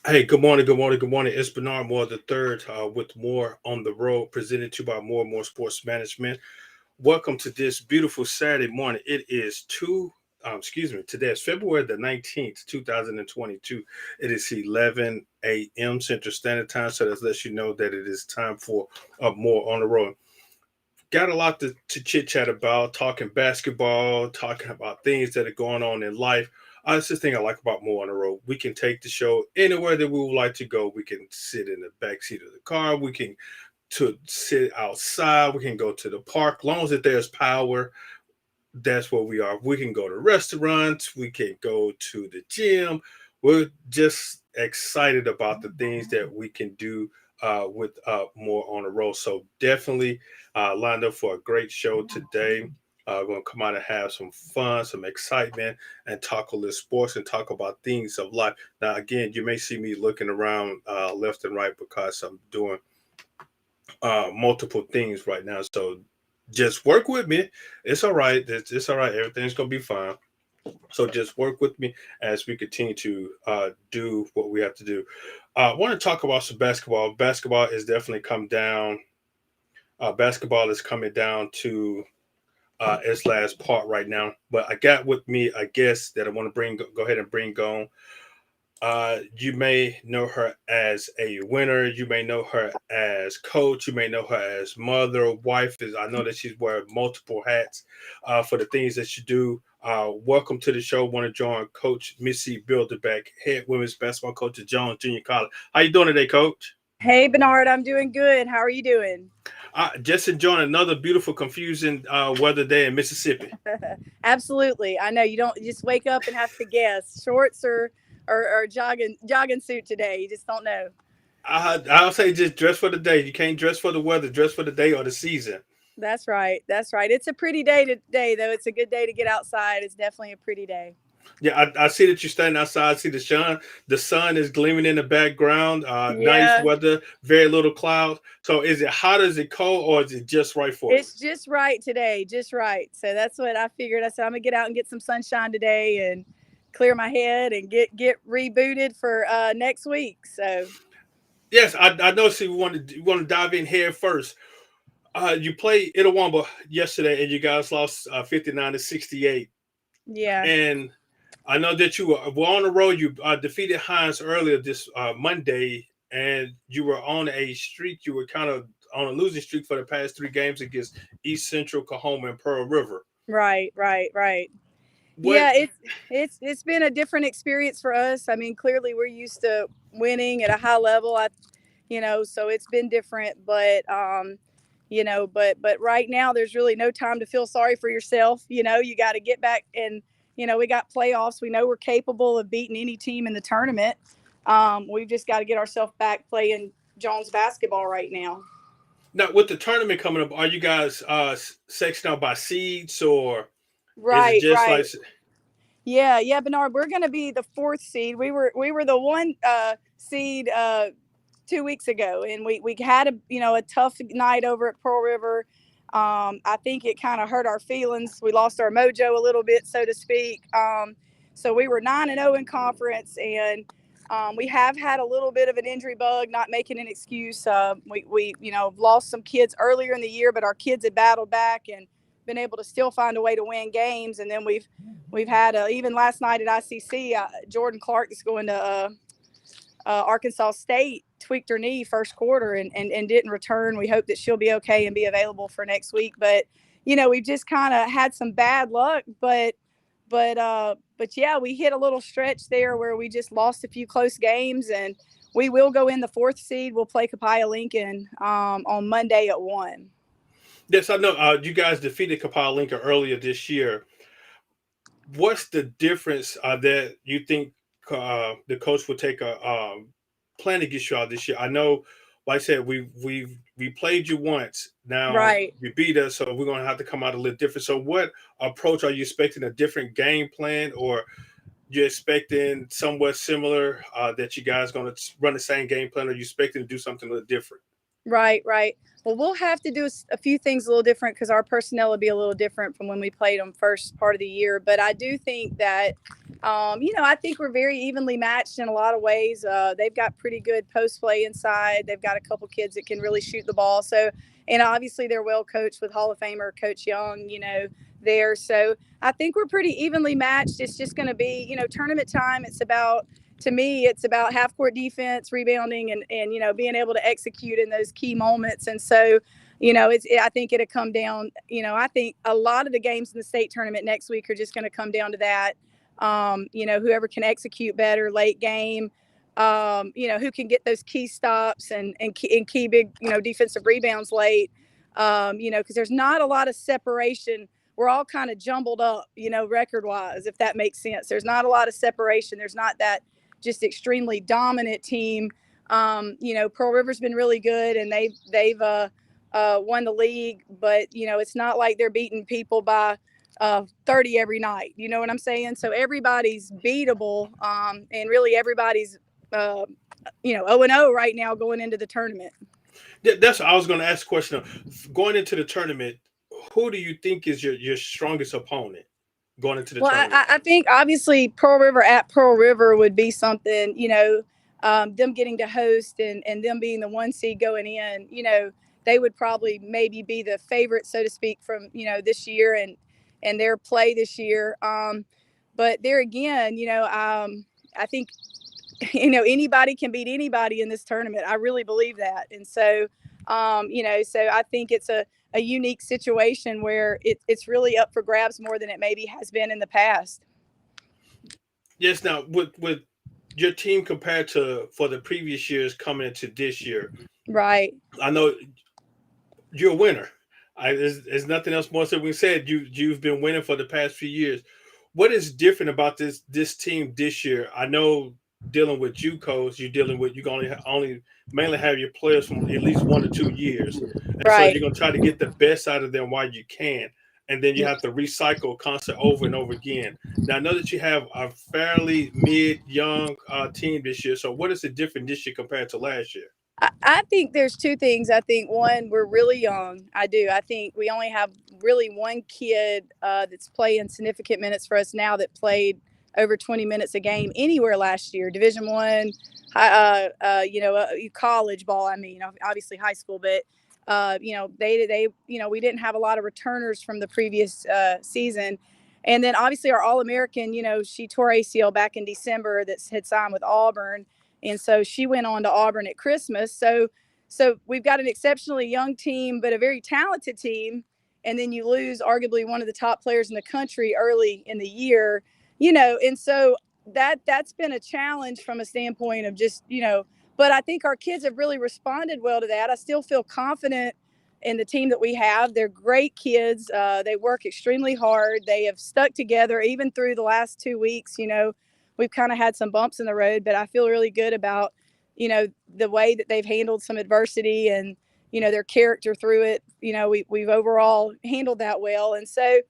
Hey, good morning, good morning, good morning. It's Bernard Moore the third with more on the road, presented to you by More and More Sports Management. Welcome to this beautiful Saturday morning. It is today is February the 19th, 2022. It is 11 a.m. Central Standard Time, so that lets you know that it is time for more on the road. Got a lot to chit chat about, talking basketball, talking about things that are going on in life. That's the thing I like about More on the Road. We can take the show anywhere that we would like to go. We can sit in the back seat of the car. We can to sit outside. We can go to the park. As long as that there's power, that's where we are. We can go to restaurants. We can go to the gym. We're just excited about the things that we can do with more on the road. So definitely lined up for a great show today. We're going to come out and have some fun, some excitement, and talk a little sports and talk about things of life. Now, again, you may see me looking around left and right because I'm doing multiple things right now. So just work with me. It's all right. It's all right. Everything's gonna be fine. So just work with me as we continue to do what we have to do. I want to talk about some basketball. Basketball is definitely come down. Basketball is coming down to its last part right now. But I got with me a guest that I want to go ahead and bring on. You may know her as a winner. You may know her as coach. You may know her as mother, wife. I know that she's wearing multiple hats for the things that she do. Welcome to the show. Want to join Coach Missy Bilderbeck, head women's basketball coach at Jones Junior College. How you doing today, Coach? Hey Bernard, I'm doing good. How are you doing? Just enjoying another beautiful, confusing weather day in Mississippi. Absolutely. I know you don't just wake up and have to guess shorts or jogging suit today. You just don't know. I'll say just dress for the day. You can't dress for the weather. Dress for the day or the season. That's right. That's right. It's a pretty day today, though. It's a good day to get outside. It's definitely a pretty day. Yeah, I see that you're standing outside. I see the sun. The sun is gleaming in the background. Nice Yeah, weather, very little clouds. So, is it hot? Is it cold? Or is it just right for you? it's just right today, just right. So that's what I figured. I said I'm gonna get out and get some sunshine today and clear my head and get rebooted for next week. So Yes, I know. See, we want to dive in here first. You played Itawamba yesterday, and you guys lost 59-68. yeah. And I know that you were on the road. You defeated Hines earlier this Monday, and you were on a streak. You were kind of on a losing streak for the past three games against East Central, Kahoma, and Pearl River. Right, right, right. What? Yeah, it's been a different experience for us. I mean, clearly we're used to winning at a high level. So it's been different, but right now there's really no time to feel sorry for yourself. You got to get back and we got playoffs. We know we're capable of beating any team in the tournament. We've just got to get ourselves back playing Jones basketball right now. Now, with the tournament coming up, are you guys sectioned out by seeds, or is it Right, just like? right. Yeah, yeah, Bernard, we're going to be the fourth seed. We were the one seed 2 weeks ago, and we had a tough night over at Pearl River. I think it kind of hurt our feelings. We lost our mojo a little bit, so to speak. So we were 9-0 in conference, and we have had a little bit of an injury bug. Not making an excuse. We lost some kids earlier in the year, but our kids had battled back and been able to still find a way to win games. And then we've had even last night at ICC, Jordan Clark is going to Arkansas State, tweaked her knee first quarter and didn't return. We hope that she'll be okay and be available for next week. But we've just kind of had some bad luck. But yeah, we hit a little stretch there where we just lost a few close games, and we will go in the fourth seed. We'll play Copiah Lincoln on Monday at 1. Yes, I know. You guys defeated Kapal Lincoln earlier this year. What's the difference that you think the coach will take a plan to get you out this year? I know, like I said, we played you once. Now Right. you beat us, so we're gonna have to come out a little different. So, what approach are you expecting? A different game plan, or you're expecting somewhat similar, that you guys going to run the same game plan, or you expecting to do something a little different? Right, right. Well, we'll have to do a few things a little different because our personnel will be a little different from when we played them first part of the year. But I do think that, I think we're very evenly matched in a lot of ways. They've got pretty good post play inside. They've got a couple kids that can really shoot the ball. So, and obviously they're well coached with Hall of Famer Coach Young, there. So I think we're pretty evenly matched. It's just going to be, tournament time. To me, it's about half court defense, rebounding, and being able to execute in those key moments. And so, I think it'll come down. I think a lot of the games in the state tournament next week are just going to come down to that. Whoever can execute better late game, who can get those key stops and key big, defensive rebounds late. Because there's not a lot of separation. We're all kind of jumbled up, record wise, if that makes sense. There's not a lot of separation. There's not that just extremely dominant team. Pearl River's been really good, and they've won the league, but it's not like they're beating people by 30 every night. You know what I'm saying? So everybody's beatable, and really everybody's 0-0 right now going into the tournament. That's what I was going to ask a question of. Going into the tournament, who do you think is your strongest opponent going into the tournament? I think obviously Pearl River at Pearl River would be something, them getting to host and them being the 1 seed going in, they would probably maybe be the favorite, so to speak, from, this year and their play this year. But there again, I think, anybody can beat anybody in this tournament. I really believe that. And so, so I think it's a unique situation where it's really up for grabs more than it maybe has been in the past. Yes. Now, with your team compared to for the previous years coming into this year, right? I know you're a winner. There's nothing else more than we said. You've been winning for the past few years. What is different about this team this year? I know dealing with JUCOs, you're going to only mainly have your players from at least 1 or 2 years, and so Right. you're going to try to get the best out of them while you can, and then you have to recycle concept over and over again. Now I know that you have a fairly young team this year. So what is the difference this year compared to last year? I think there's two things. I think one, we're really young. I do. I think we only have really one kid that's playing significant minutes for us now that played over 20 minutes a game anywhere last year. Division I, college ball. I mean, obviously high school, but they we didn't have a lot of returners from the previous season. And then obviously our All-American, she tore ACL back in December that had signed with Auburn. And so she went on to Auburn at Christmas. So we've got an exceptionally young team, but a very talented team. And then you lose arguably one of the top players in the country early in the year, and so that's been a challenge from a standpoint of just, but I think our kids have really responded well to that. I still feel confident in the team that we have. They're great kids. They work extremely hard. They have stuck together even through the last 2 weeks. We've kind of had some bumps in the road, but I feel really good about, the way that they've handled some adversity and, their character through it. We've overall handled that well. And so,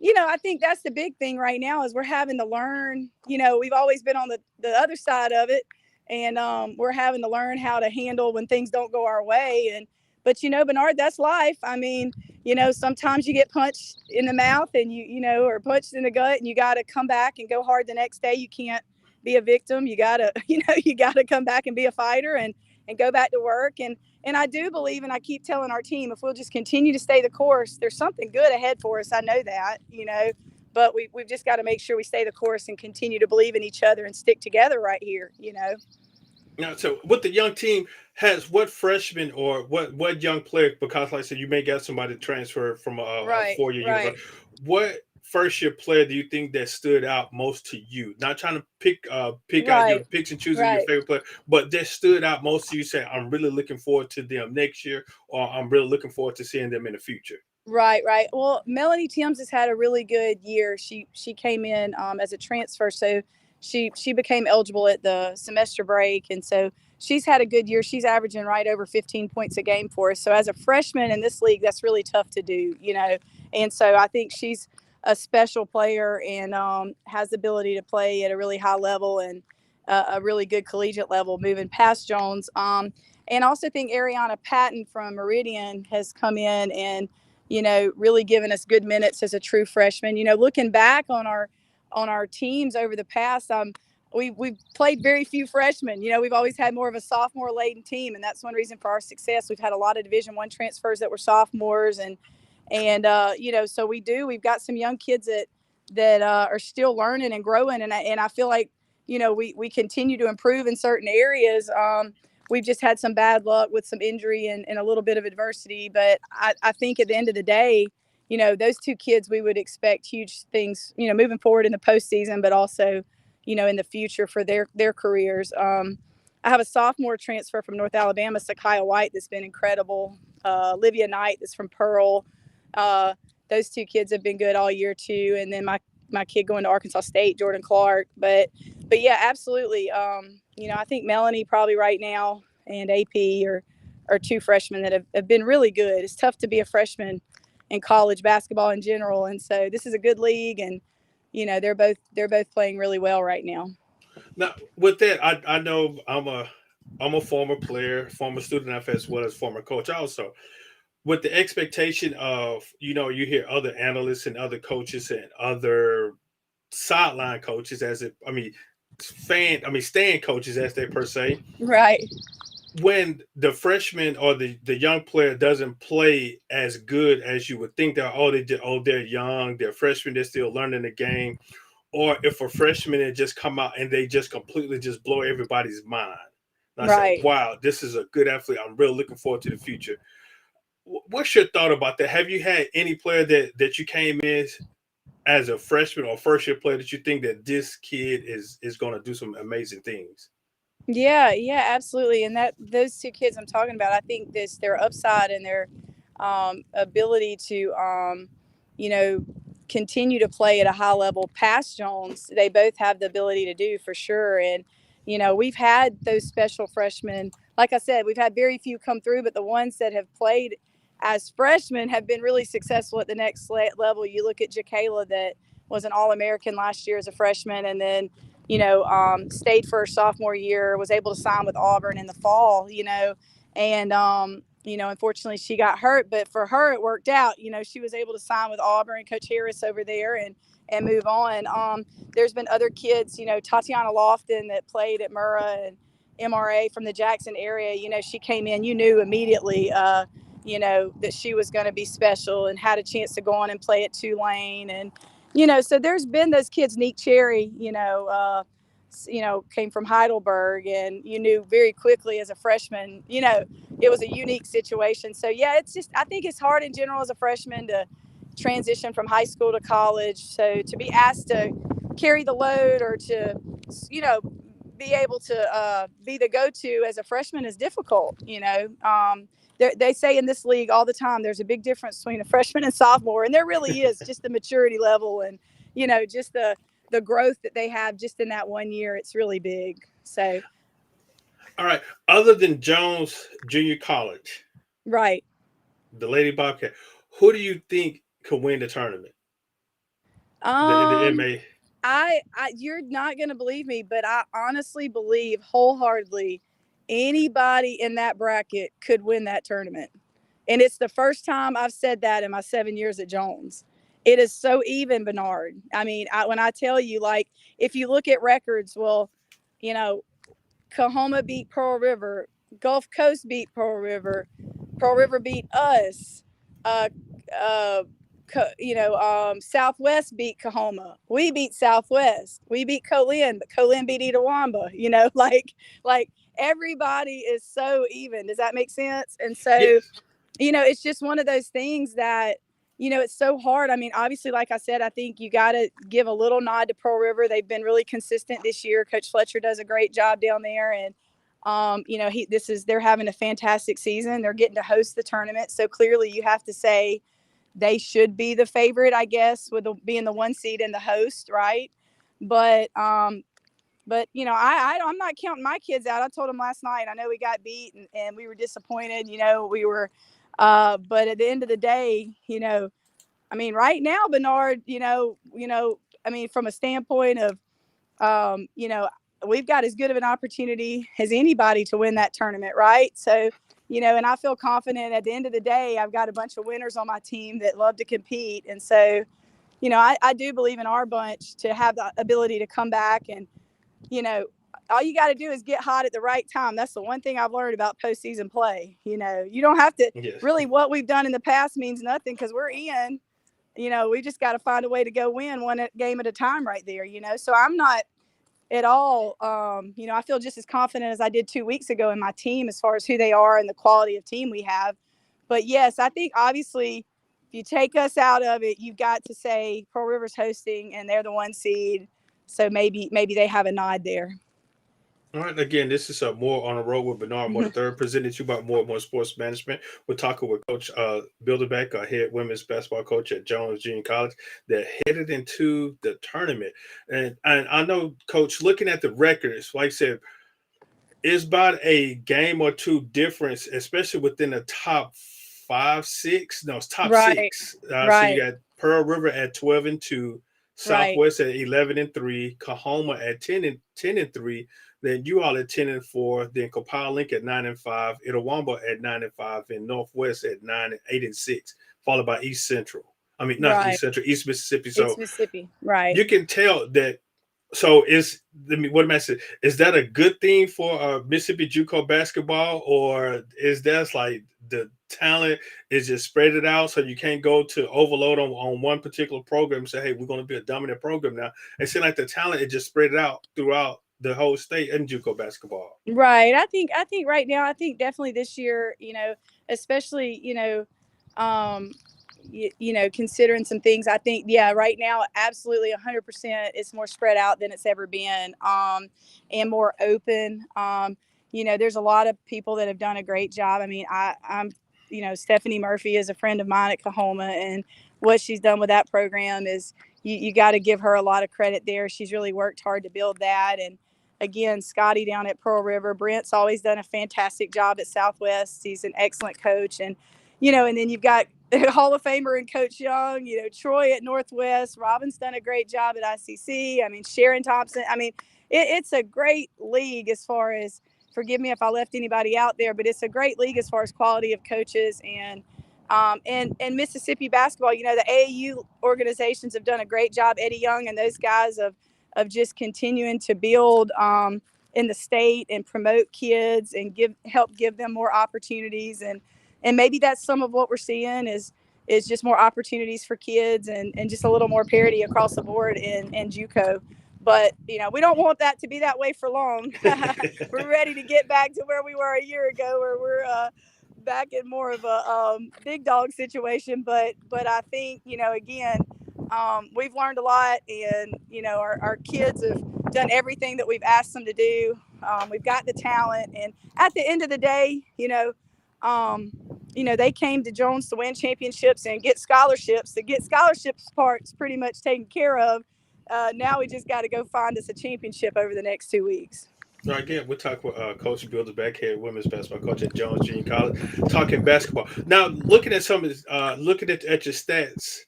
I think that's the big thing right now is we're having to learn, we've always been on the other side of it. And we're having to learn how to handle when things don't go our way. But, Bernard, that's life. I mean, sometimes you get punched in the mouth and or punched in the gut, and you got to come back and go hard the next day. You can't be a victim. You got to, you got to come back and be a fighter and go back to work. And I do believe, and I keep telling our team, if we'll just continue to stay the course, there's something good ahead for us. I know that, but we've just got to make sure we stay the course and continue to believe in each other and stick together right here, Now, so with the young team, has what freshman or what young player, because like I said, you may get somebody transfer from a 4-year university. What first year player do you think that stood out most to you? Not trying to pick out your picks and choosing your favorite player, but that stood out most to you. Say, I'm really looking forward to them next year, or I'm really looking forward to seeing them in the future. Right. Well, Melanie Timms has had a really good year. She came in as a transfer, so she became eligible at the semester break, and so she's had a good year. She's averaging right over 15 points a game for us. So as a freshman in this league, that's really tough to do, And so I think she's a special player and has the ability to play at a really high level and a really good collegiate level moving past Jones. And also think Ariana Patton from Meridian has come in and, really given us good minutes as a true freshman. Looking back on our teams over the past, we've played very few freshmen. We've always had more of a sophomore laden team, and that's one reason for our success. We've had a lot of Division I transfers that were sophomores, and so we've got some young kids that are still learning and growing, and I feel like we continue to improve in certain areas. We've just had some bad luck with some injury and a little bit of adversity, but I think at the end of the day, those two kids, we would expect huge things, moving forward in the postseason, but also, in the future for their careers. I have a sophomore transfer from North Alabama, Sakiah White, that's been incredible. Olivia Knight that's from Pearl. Those two kids have been good all year too. And then my kid going to Arkansas State, Jordan Clark. But yeah, absolutely. I think Melanie probably right now and AP are two freshmen that have been really good. It's tough to be a freshman in college basketball in general, and so this is a good league, and they're both playing really well right now. Now, with that, I know I'm a former player, former student as well as former coach also. With the expectation of, you hear other analysts and other coaches and other sideline coaches stand coaches as they per se, Right. when the freshman or the young player doesn't play as good as you would think, they're young, they're freshmen, they're still learning the game, or if a freshman had just come out and they just completely just blow everybody's mind. And I said, Right. wow, this is a good athlete. I'm really looking forward to the future. What's your thought about that? Have you had any player that you came in as a freshman or first year player that you think that this kid is going to do some amazing things? Yeah, absolutely. And that those two kids I'm talking about, I think their upside and their ability to you know continue to play at a high level past Jones, they both have the ability to do for sure. And we've had those special freshmen. Like I said, we've had very few come through, but the ones that have played as freshmen have been really successful at the next level. You look at Jacayla, that was an All-American last year as a freshman, and then stayed for her sophomore year, was able to sign with Auburn in the fall, and, unfortunately she got hurt, but for her, it worked out. She was able to sign with Auburn, Coach Harris over there, and move on. There's been other kids, Tatiana Lofton that played at Murrah and MRA from the Jackson area. She came in, you knew immediately, that she was going to be special and had a chance to go on and play at Tulane. And, so there's been those kids. Neek Cherry, came from Heidelberg, and you knew very quickly as a freshman, it was a unique situation. So yeah, I think it's hard in general as a freshman to transition from high school to college. So to be asked to carry the load or to, be able to be the go-to as a freshman is difficult. They say in this league all the time, there's a big difference between a freshman and sophomore, and there really is. Just the maturity level and just the growth that they have just in that 1 year. It's really big. So All right. Other than Jones Junior College, right. the Lady Bobcat, who do you think could win the tournament? The Um, MA. you're not gonna believe me, but I honestly believe wholeheartedly anybody in that bracket could win that tournament. And it's the first time I've said that in my 7 years at Jones. It is so even, Bernard. I mean, when I tell you, like, if you look at records, well, you know, Coahoma beat Pearl River, Gulf Coast beat Pearl River beat us, uh, uh, Southwest beat Coahoma. We beat Southwest. We beat Colin, but Colin beat Itawamba. Like everybody is so even. Does that make sense? And so, Yes. it's just one of those things that, it's so hard. I mean, obviously, like I said, I think you got to give a little nod to Pearl River. They've been really consistent this year. Coach Fletcher does a great job down there. And, they're having a fantastic season. They're getting to host the tournament. So clearly you have to say they should be the favorite, I guess, with being the 1 seed and the host. Right. But I'm not counting my kids out. I told them last night, I know we got beat and we were disappointed, we were, but at the end of the day, I mean, right now, Bernard, I mean, from a standpoint of, we've got as good of an opportunity as anybody to win that tournament, right? So, and I feel confident at the end of the day, I've got a bunch of winners on my team that love to compete. And so, I do believe in our bunch to have the ability to come back and, all you got to do is get hot at the right time. That's the one thing I've learned about postseason play. You don't have to Yes. really, what we've done in the past means nothing because we're in. We just got to find a way to go win one game at a time right there. So I'm not at all, I feel just as confident as I did 2 weeks ago in my team as far as who they are and the quality of team we have. But yes, I think obviously if you take us out of it, you've got to say Pearl River's hosting and they're the 1 seed. So maybe they have a nod there. All right. Again, this is More on the Road with Bernard Moore III, presented to you by More Sports Management. We're talking with Coach Bilderbeck, head women's basketball coach at Jones Junior College, that headed into the tournament. And I know, Coach, looking at the records, like I said, it's about a game or two difference, especially within the top 5, 6. No, it's top Right. 6. So Right. you got Pearl River at 12-2, Southwest at 11-3, Kahoma at 10-3. Then you all at 10-4. Then Copal Link at 9-5, Itawamba at 9-5, and Northwest at 8-6, followed by East Central. I mean, not East Central, East Mississippi. So East Mississippi, right? You can tell that. So what am I saying? Is that a good thing for Mississippi JUCO basketball, or is that like the talent is just spread it out so you can't go to overload on one particular program and say, hey, we're going to be a dominant program now? It seems like the talent is just spread it out throughout the whole state in JUCO basketball. Right. I think right now, I think definitely this year, especially, considering some things, I think, right now, absolutely 100%. It's more spread out than it's ever been, and more open. There's a lot of people that have done a great job. I mean, I'm, Stephanie Murphy is a friend of mine at Kahoma, and what she's done with that program is you got to give her a lot of credit there. She's really worked hard to build that. And again, Scotty down at Pearl River, Brent's always done a fantastic job at Southwest. He's an excellent coach. And, and then you've got Hall of Famer and Coach Young, Troy at Northwest. Robin's done a great job at ICC. I mean, Sharon Thompson. I mean, it's a great league as far as, forgive me if I left anybody out there, but it's a great league as far as quality of coaches and Mississippi basketball. The AAU organizations have done a great job. Eddie Young and those guys of just continuing to build in the state and promote kids and help give them more opportunities. And maybe that's some of what we're seeing is just more opportunities for kids and just a little more parity across the board in JUCO. But, we don't want that to be that way for long. We're ready to get back to where we were a year ago, where we're back in more of a big dog situation. But I think, again, we've learned a lot, and, our kids have done everything that we've asked them to do. We've got the talent. And at the end of the day, they came to Jones to win championships and get scholarships. The get scholarships part's pretty much taken care of. Now we just got to go find us a championship over the next 2 weeks. So again, we're talking with Coach Bilderbeck, head women's basketball coach at Jones Junior College, talking basketball. Now, looking at some of this, looking at your stats,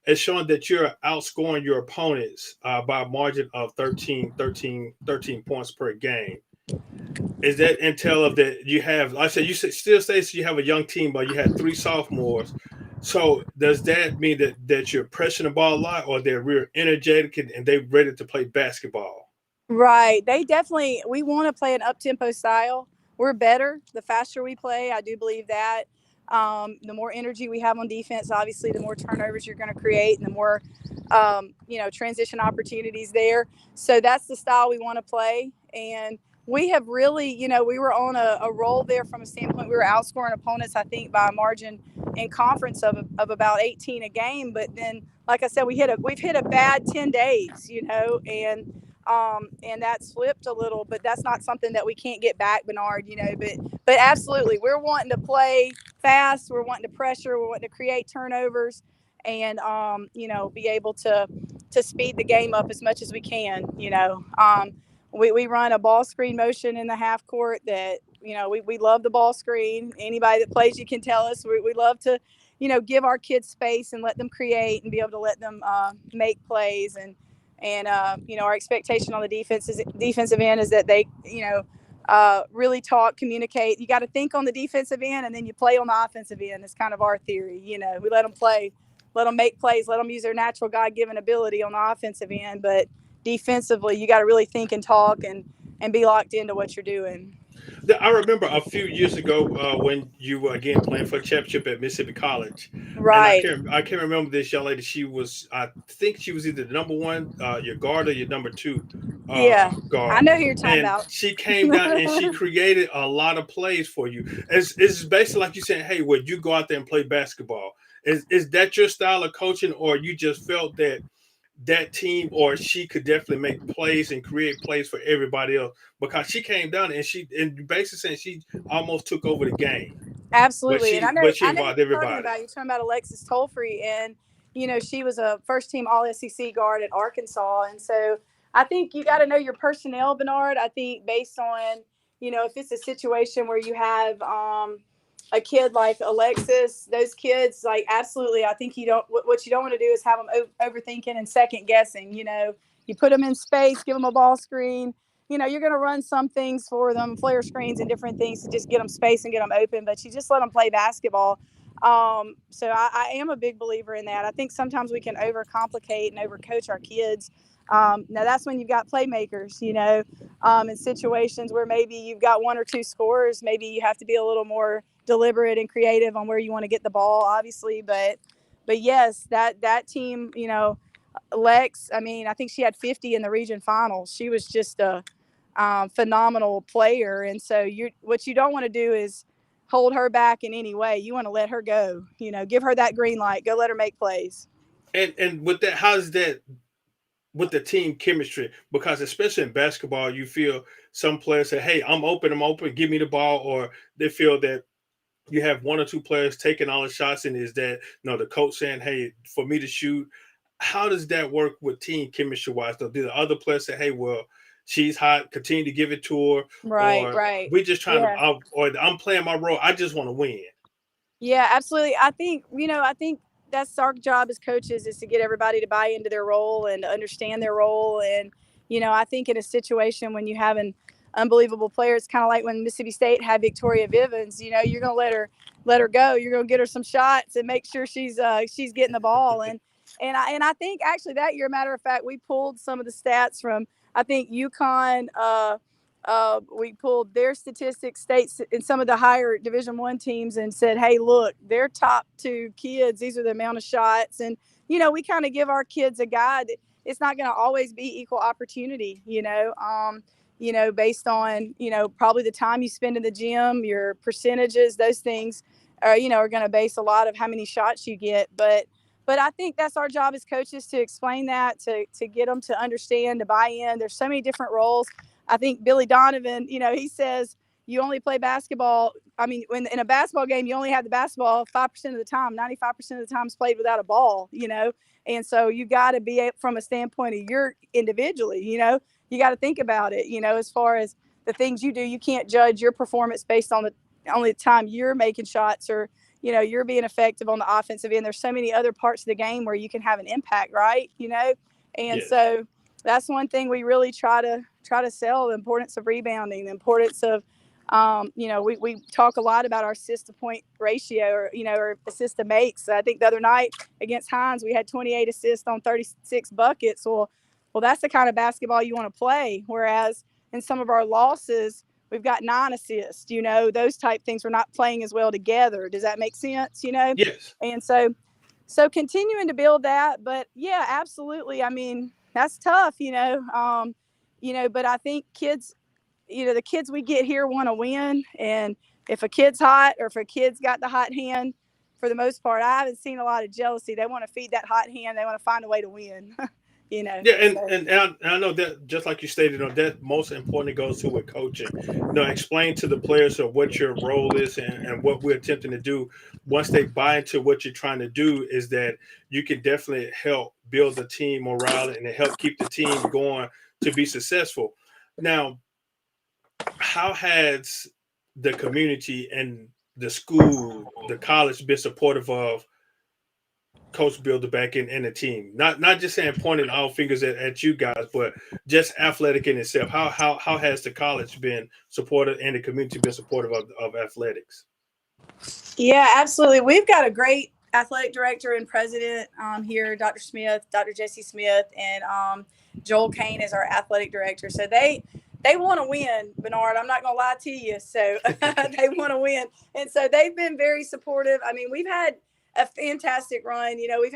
it's showing that you're outscoring your opponents by a margin of 13 points per game. Is that intel of that you have? Like I said, you still say you have a young team, but you had 3 sophomores. So does that mean that you're pressing the ball a lot, or they're real energetic and they're ready to play basketball? Right. We want to play an up-tempo style. We're better the faster we play. I do believe that. The more energy we have on defense, obviously, the more turnovers you're going to create and the more, transition opportunities there. So that's the style we want to play. And we have really, we were on a roll there from a standpoint. We were outscoring opponents, I think, by a margin in conference of about 18 a game. But then, like I said, we've hit a bad 10 days, and that's flipped a little, but that's not something that we can't get back, Bernard, but absolutely, we're wanting to play fast. We're wanting to pressure. We're wanting to create turnovers and, be able to speed the game up as much as we can. We run a ball screen motion in the half court that, we love the ball screen. Anybody that plays, you can tell us we love to, give our kids space and let them create and be able to let them make plays. And our expectation on the defensive end is that they, really talk, communicate. You got to think on the defensive end, and then you play on the offensive end. It's kind of our theory. We let them play, let them make plays, let them use their natural God-given ability on the offensive end. But defensively, you got to really think and talk and be locked into what you're doing. I remember a few years ago when you were again playing for a championship at Mississippi College, and Right. I can't remember this young lady. I think she was either the number one, your guard, or your number two Yeah. I guard, know who you're talking and about. she came down and she created a lot of plays for you. It's basically like you saying, "Hey, would you go out there and play basketball?" Is that your style of coaching, or you just felt that team or she could definitely make plays and create plays for everybody else, because she came down and she basically saying she almost took over the game, but Absolutely. And she I know but she I know involved you're talking everybody. about. You're talking about Alexis Tolfree, and she was a first team All SEC guard at Arkansas. And so I think you got to know your personnel, Bernard. I think based on if it's a situation where you have a kid like Alexis, those kids, like, absolutely, I think what you don't want to do is have them overthinking and second guessing. You put them in space, give them a ball screen. You're going to run some things for them, flare screens and different things to just get them space and get them open, but you just let them play basketball. So I am a big believer in that. I think sometimes we can overcomplicate and overcoach our kids. Now that's when you've got playmakers, in situations where maybe you've got one or two scorers, maybe you have to be a little more deliberate and creative on where you want to get the ball, obviously. But yes, that team, Lex, I mean, I think she had 50 in the region finals. She was just a phenomenal player. And so what you don't want to do is hold her back in any way. You want to let her go, give her that green light, go let her make plays. And with that, how's that with the team chemistry? Because especially in basketball, you feel some players say, "Hey, I'm open, give me the ball," or they feel that you have one or two players taking all the shots, and is that the coach saying, "Hey, for me to shoot." How does that work with team chemistry wise? Though, do the other players say, "Hey, well, she's hot, continue to give it to her," or Right. we just trying Yeah. to, or I'm playing my role, I just want to win? Yeah, absolutely. I think that's our job as coaches, is to get everybody to buy into their role and to understand their role. And, I think in a situation when you have an unbelievable player, it's kind of like when Mississippi State had Victoria Vivens. You're going to let her go. You're going to get her some shots and make sure she's getting the ball. And I think actually that year, matter of fact, we pulled some of the stats from, I think, UConn. We pulled their statistics, states in some of the higher Division I teams, and said, "Hey, look, their top two kids. These are the amount of shots." And we kind of give our kids a guide. It's not going to always be equal opportunity. Based on probably the time you spend in the gym, your percentages, those things are going to base a lot of how many shots you get. But I think that's our job as coaches, to explain that, to get them to understand, to buy in. There's so many different roles. I think Billy Donovan, he says you only play basketball. I mean, when in a basketball game, you only have the basketball 5% of the time. 95% of the time is played without a ball, And so you got to be, from a standpoint of your individually, you got to think about it, as far as the things you do. You can't judge your performance based on the only time you're making shots, or you're being effective on the offensive end. There's so many other parts of the game where you can have an impact, right? And Yes. so that's one thing we really try to sell: the importance of rebounding, the importance of, we talk a lot about our assist to point ratio, or assist to makes. I think the other night against Hines, we had 28 assists on 36 buckets. Well, that's the kind of basketball you want to play. Whereas in some of our losses, we've got 9 assists, those type things. We're not playing as well together. Does that make sense? Yes. And so continuing to build that. But yeah, absolutely. I mean, that's tough, but I think kids, the kids we get here want to win. And if a kid's hot, or if a kid's got the hot hand, for the most part, I haven't seen a lot of jealousy. They want to feed that hot hand. They want to find a way to win. Yeah, and, So. and I know that, just like you stated, that most importantly goes to with coaching. Explain to the players of what your role is, and what we're attempting to do. Once they buy into what you're trying to do, is that you can definitely help build the team morale and help keep the team going to be successful. Now, how has the community and the school, the college, been supportive of Coach Bilderback and the team? Not just saying pointing all fingers at you guys, but just athletic in itself. How has the college been supportive and the community been supportive of athletics? Yeah, absolutely. We've got a great athletic director and president here, Dr. Smith, Dr. Jesse Smith, and Joel Kane is our athletic director. So they want to win, Bernard. I'm not going to lie to you. So they want to win, and so they've been very supportive. I mean, we've had a fantastic run. You know, we've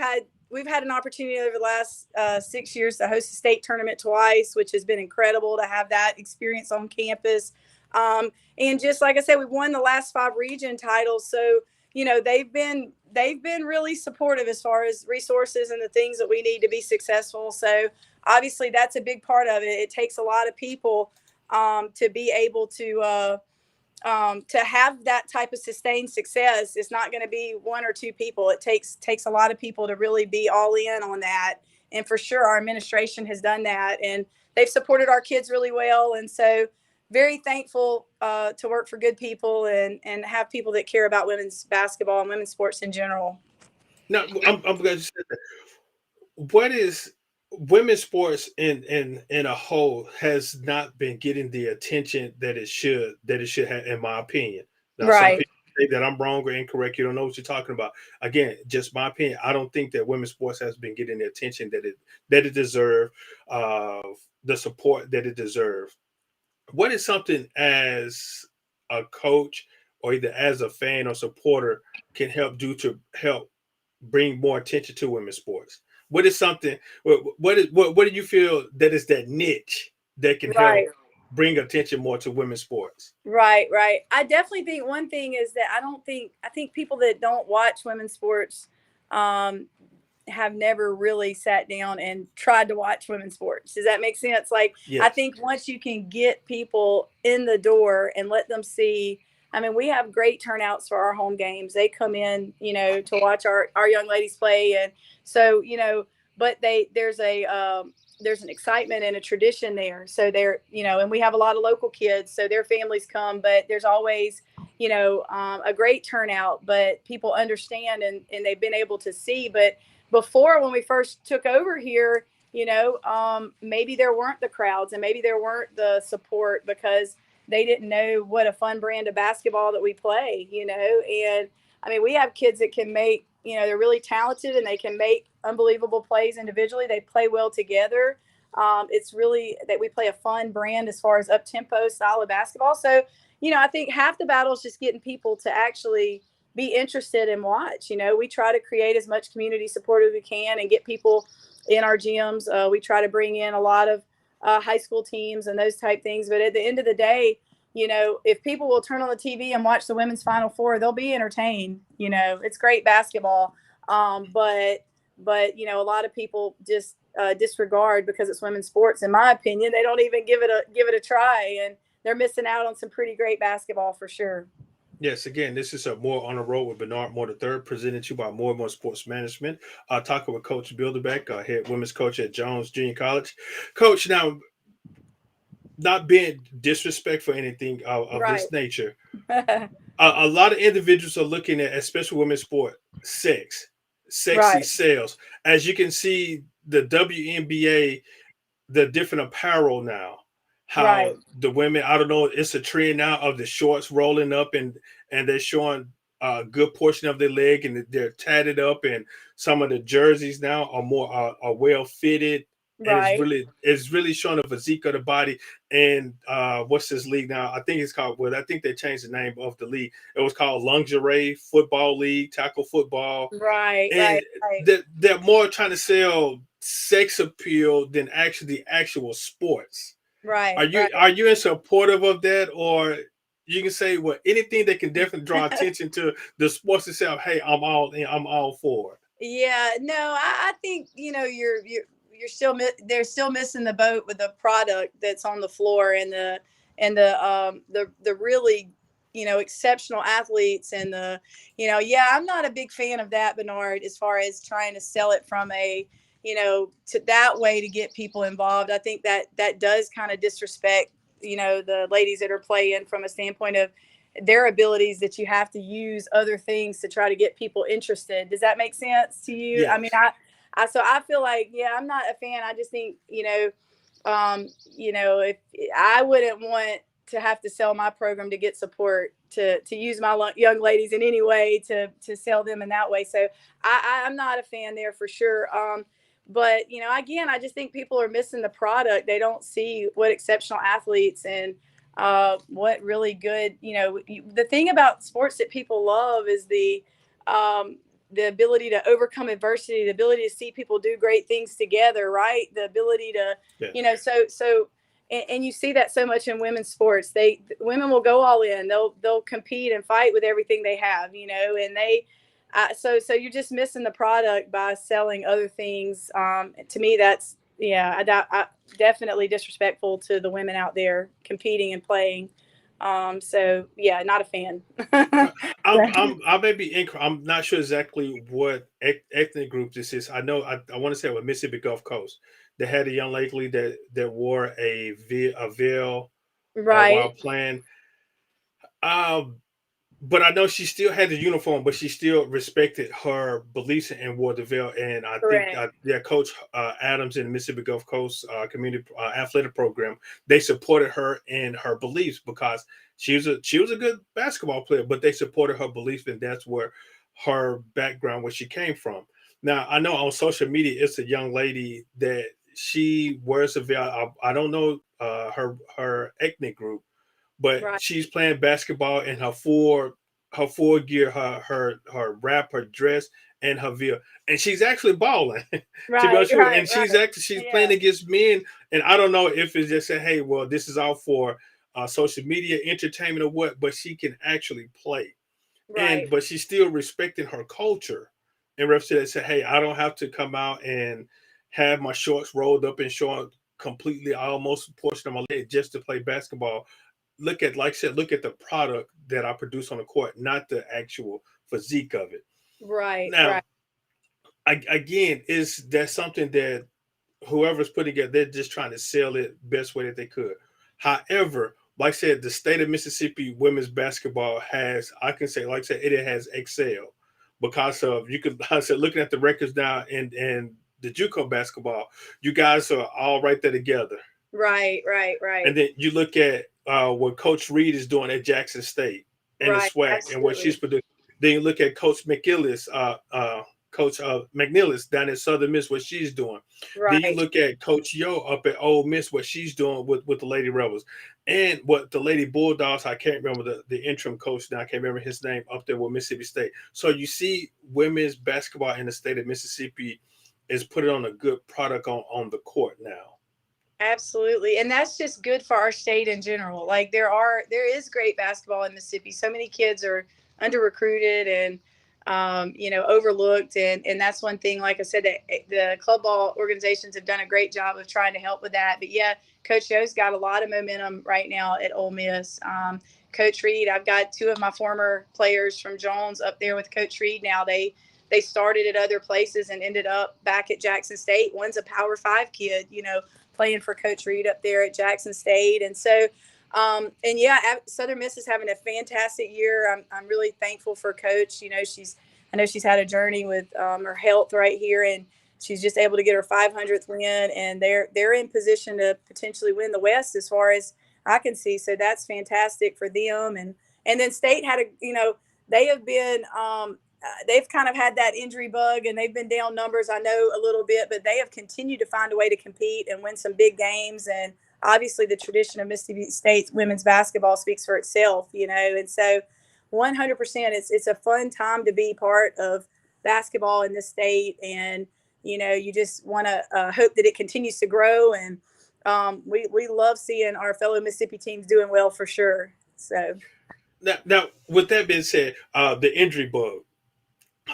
had an opportunity over the last 6 years to host a state tournament twice, which has been incredible to have that experience on campus. And just like I said, we've won the last 5 region titles. So, you know, they've been really supportive as far as resources and the things that we need to be successful. So obviously that's a big part of it. It takes a lot of people to be able to have that type of sustained success. It's not going to be 1 or 2 people. It takes a lot of people to really be all in on that. And for sure, our administration has done that, and they've supported our kids really well. And so, very thankful to work for good people and have people that care about women's basketball and women's sports in general. Now, I'm glad you said that. What is women's sports in a whole has not been getting the attention that it should have, in my opinion. Now, some Right. people say that I'm wrong or incorrect. You don't know what you're talking about. Again, just my opinion. I don't think that women's sports has been getting the attention that it deserves, uh, the support that it deserves. What is something as a coach or either as a fan or supporter can help do to help bring more attention to women's sports? What is something? What do you feel that is that niche that can Right. help bring attention more to women's sports? Right, right. I definitely think one thing is that I think people that don't watch women's sports um, have never really sat down and tried to watch women's sports. Does that make sense? Like, I Yes. think once you can get people in the door and let them see, I mean, we have great turnouts for our home games. They come in, you know, to watch our young ladies play. And so, you know, but there's an excitement and a tradition there. So they're, you know, and we have a lot of local kids, so their families come, but there's always, you know, a great turnout, but people understand and they've been able to see. But before, when we first took over here, you know, maybe there weren't the crowds and maybe there weren't the support because they didn't know what a fun brand of basketball that we play, you know. And I mean, we have kids that can make, you know, they're really talented and they can make unbelievable plays individually. They play well together. It's really that we play a fun brand as far as up tempo style of basketball. So, you know, I think half the battle is just getting people to actually be interested and watch. You know, we try to create as much community support as we can and get people in our gyms. We try to bring in a lot of high school teams and those type things. But at the end of the day, you know, if people will turn on the TV and watch the women's Final Four, they'll be entertained. You know, it's great basketball, but you know, a lot of people just disregard because it's women's sports. In my opinion, they don't even give it a try, and they're missing out on some pretty great basketball for sure. Yes, again, this is a More on the Road with Bernard Moore III, presented to you by More and More Sports Management. Talking with Coach Bilderbeck, head women's coach at Jones Junior College. Coach, now, not being disrespectful or anything of Right. this nature, a lot of individuals are looking at, especially women's sport, sexy Right. sales. As you can see, the WNBA, the different apparel now, how Right. the women, I don't know, it's a trend now of the shorts rolling up and they're showing a good portion of their leg and they're tatted up, and some of the jerseys now are more are well fitted, and Right. it's really showing the physique of the body. And what's this league now? I think it's called, well, I think they changed the name of the league. It was called Lingerie Football League, tackle football, Right. and Right. Right. they're more trying to sell sex appeal than actually the actual sports. Right. Right. Are you in supportive of that, or you can say, well, anything that can definitely draw attention to the sports itself? Hey, I'm all in. I'm all for it. Yeah, no, I think you know you're still they're still missing the boat with the product that's on the floor and the really, you know, exceptional athletes and the, you know, yeah, I'm not a big fan of that, Bernard, as far as trying to sell it from a, you know, to that way to get people involved. I think that that does kind of disrespect, you know, the ladies that are playing from a standpoint of, their abilities that you have to use other things to try to get people interested. Does that make sense to you? I mean, Yes. so I feel like, yeah, I'm not a fan. I just think, if I wouldn't want to have to sell my program to get support, to use my young ladies in any way to sell them in that way. So I'm not a fan there for sure. But again, I just think people are missing the product. They don't see what exceptional athletes and what really good, the thing about sports that people love is the ability to overcome adversity, the ability to see people do great things together, right? The ability to, Yes. and you see that so much in women's sports. Women will go all in. They'll compete and fight with everything they have, and so you're just missing the product by selling other things. To me, that's, yeah, I definitely disrespectful to the women out there competing and playing. So yeah, not a fan. I may be incorrect. I'm not sure exactly what ethnic group this is. I know I want to say with Mississippi Gulf Coast, they had a young lady that wore a veil while Right, playing. Um, but I know she still had the uniform, but she still respected her beliefs and wore the veil. And I think correct. yeah, Coach Adams in the Mississippi Gulf Coast Community Athletic Program, they supported her in her beliefs because she was a good basketball player, but they supported her beliefs, and that's where her background, where she came from. Now I know on social media, it's a young lady that she wears a veil. I don't know her ethnic group, but Right, she's playing basketball in her full gear, her wrap, her dress, and her veil, and she's actually balling. To be right, honest with you, right, and right. she's playing Yeah, against men, and I don't know if it's just say, hey, well, this is all for social media entertainment or what, but she can actually play, and right, but she's still respecting her culture, and reps to that say, hey, I don't have to come out and have my shorts rolled up and showing completely almost a portion of my leg just to play basketball. Like I said, look at the product that I produce on the court, not the actual physique of it. right, Now, right, again, is that something that whoever's putting it, they're just trying to sell it best way that they could. However, like I said, the state of Mississippi women's basketball has, I can say, like I said, it has excelled because of, you could, like I said, looking at the records now and the JUCO basketball, you guys are all right there together. right, right, And right, then you look at what Coach Reed is doing at Jackson State and the right. SWAC and what she's Absolutely. producing. Then you look at Coach McNeillis down in Southern Miss, what she's doing. Then you Right, look at Coach Yo up at Ole Miss, what she's doing with the Lady Rebels. And what the Lady Bulldogs, I can't remember the interim coach now, I can't remember his name, up there with Mississippi State. So you see women's basketball in the state of Mississippi is putting on a good product on the court now. absolutely. And that's just good for our state in general. Like there is great basketball in Mississippi. So many kids are under recruited and overlooked, and that's one thing. Like I said, that the club ball organizations have done a great job of trying to help with that. But yeah, Coach Joe's got a lot of momentum right now at Ole Miss. Coach Reed, I've got two of my former players from Jones up there with Coach Reed now. They started at other places and ended up back at Jackson State. One's a Power Five kid, playing for Coach Reed up there at Jackson State. And so, and yeah, Southern Miss is having a fantastic year. I'm really thankful for Coach. I know she's had a journey with her health right here, and she's just able to get her 500th win, and they're in position to potentially win the West as far as I can see. So that's fantastic for them. And then State had they have been they've kind of had that injury bug, and they've been down numbers, I know, a little bit, but they have continued to find a way to compete and win some big games. And obviously the tradition of Mississippi State's women's basketball speaks for itself, and so 100% it's a fun time to be part of basketball in this state. And you just want to hope that it continues to grow. And we love seeing our fellow Mississippi teams doing well for sure. So Now, with that being said, the injury bug.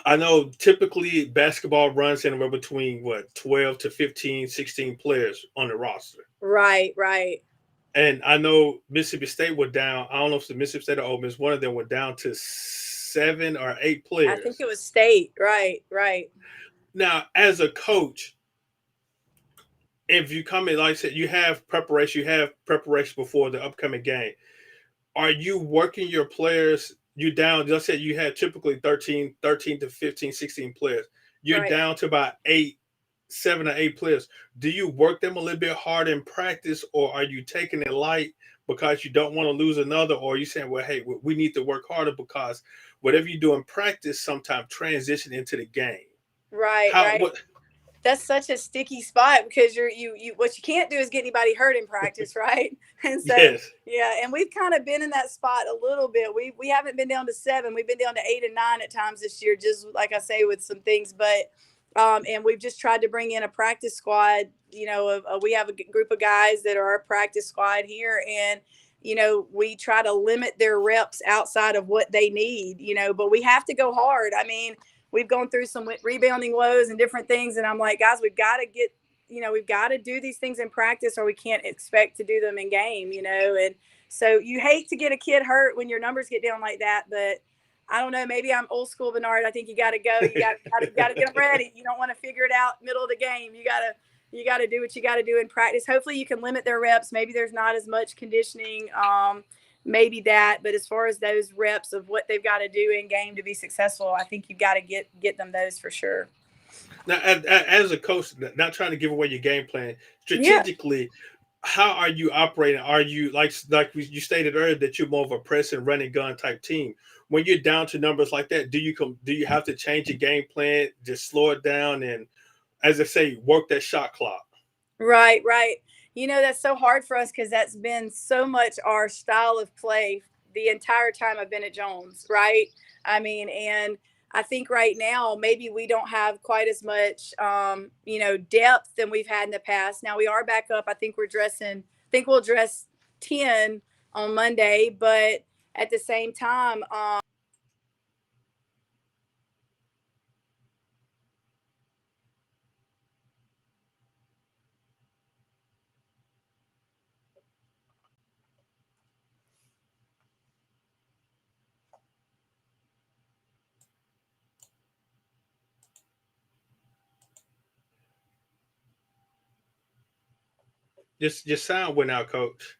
I know typically basketball runs anywhere between what 12 to 15, 16 players on the roster. right, right. And I know Mississippi State were down. I don't know if it's the Mississippi State or Ole Miss. One of them were down to 7 or 8 I think it players. was State. Right, right. Now, as a coach, if you come in, like I said, you have preparation before the upcoming game. are you working your players? You down, let's say you had typically 13 to 15, 16 players. You're Right. down to about 7 or 8 players. Do you work them a little bit hard in practice, or are you taking it light because you don't want to lose another? Or are you saying, well, hey, we need to work harder because whatever you do in practice sometimes transition into the game? Right, How, right. what? That's such a sticky spot because you what you can't do is get anybody hurt in practice, right? And so Yes. yeah, and we've kind of been in that spot a little bit. We haven't been down to 7. We've been down to 8 and 9 at times this year, just like I say with some things. But and we've just tried to bring in a practice squad. We have a group of guys that are our practice squad here, and we try to limit their reps outside of what they need. But we have to go hard. I mean, we've gone through some rebounding woes and different things. And I'm like, guys, we've got to do these things in practice or we can't expect to do them in game. And so you hate to get a kid hurt when your numbers get down like that. But I don't know, maybe I'm old school, Bernard. I think you got to go. You got to get them ready. You don't want to figure it out middle of the game. You got to do what you got to do in practice. Hopefully you can limit their reps. Maybe there's not as much conditioning. Maybe that, but as far as those reps of what they've got to do in game to be successful, I think you've got to get them those for sure. Now, as a coach, not trying to give away your game plan, Yeah. strategically, how are you operating? Are you you stated earlier that you're more of a press and running gun type team? When you're down to numbers like that, do you have to change your game plan, just slow it down, and as I say, work that shot clock? Right, right. That's so hard for us because that's been so much our style of play the entire time I've been at Jones, right? I mean, and I think right now maybe we don't have quite as much, depth than we've had in the past. Now we are back up. I think we'll dress 10 on Monday, but at the same time, Just your sound went out, coach.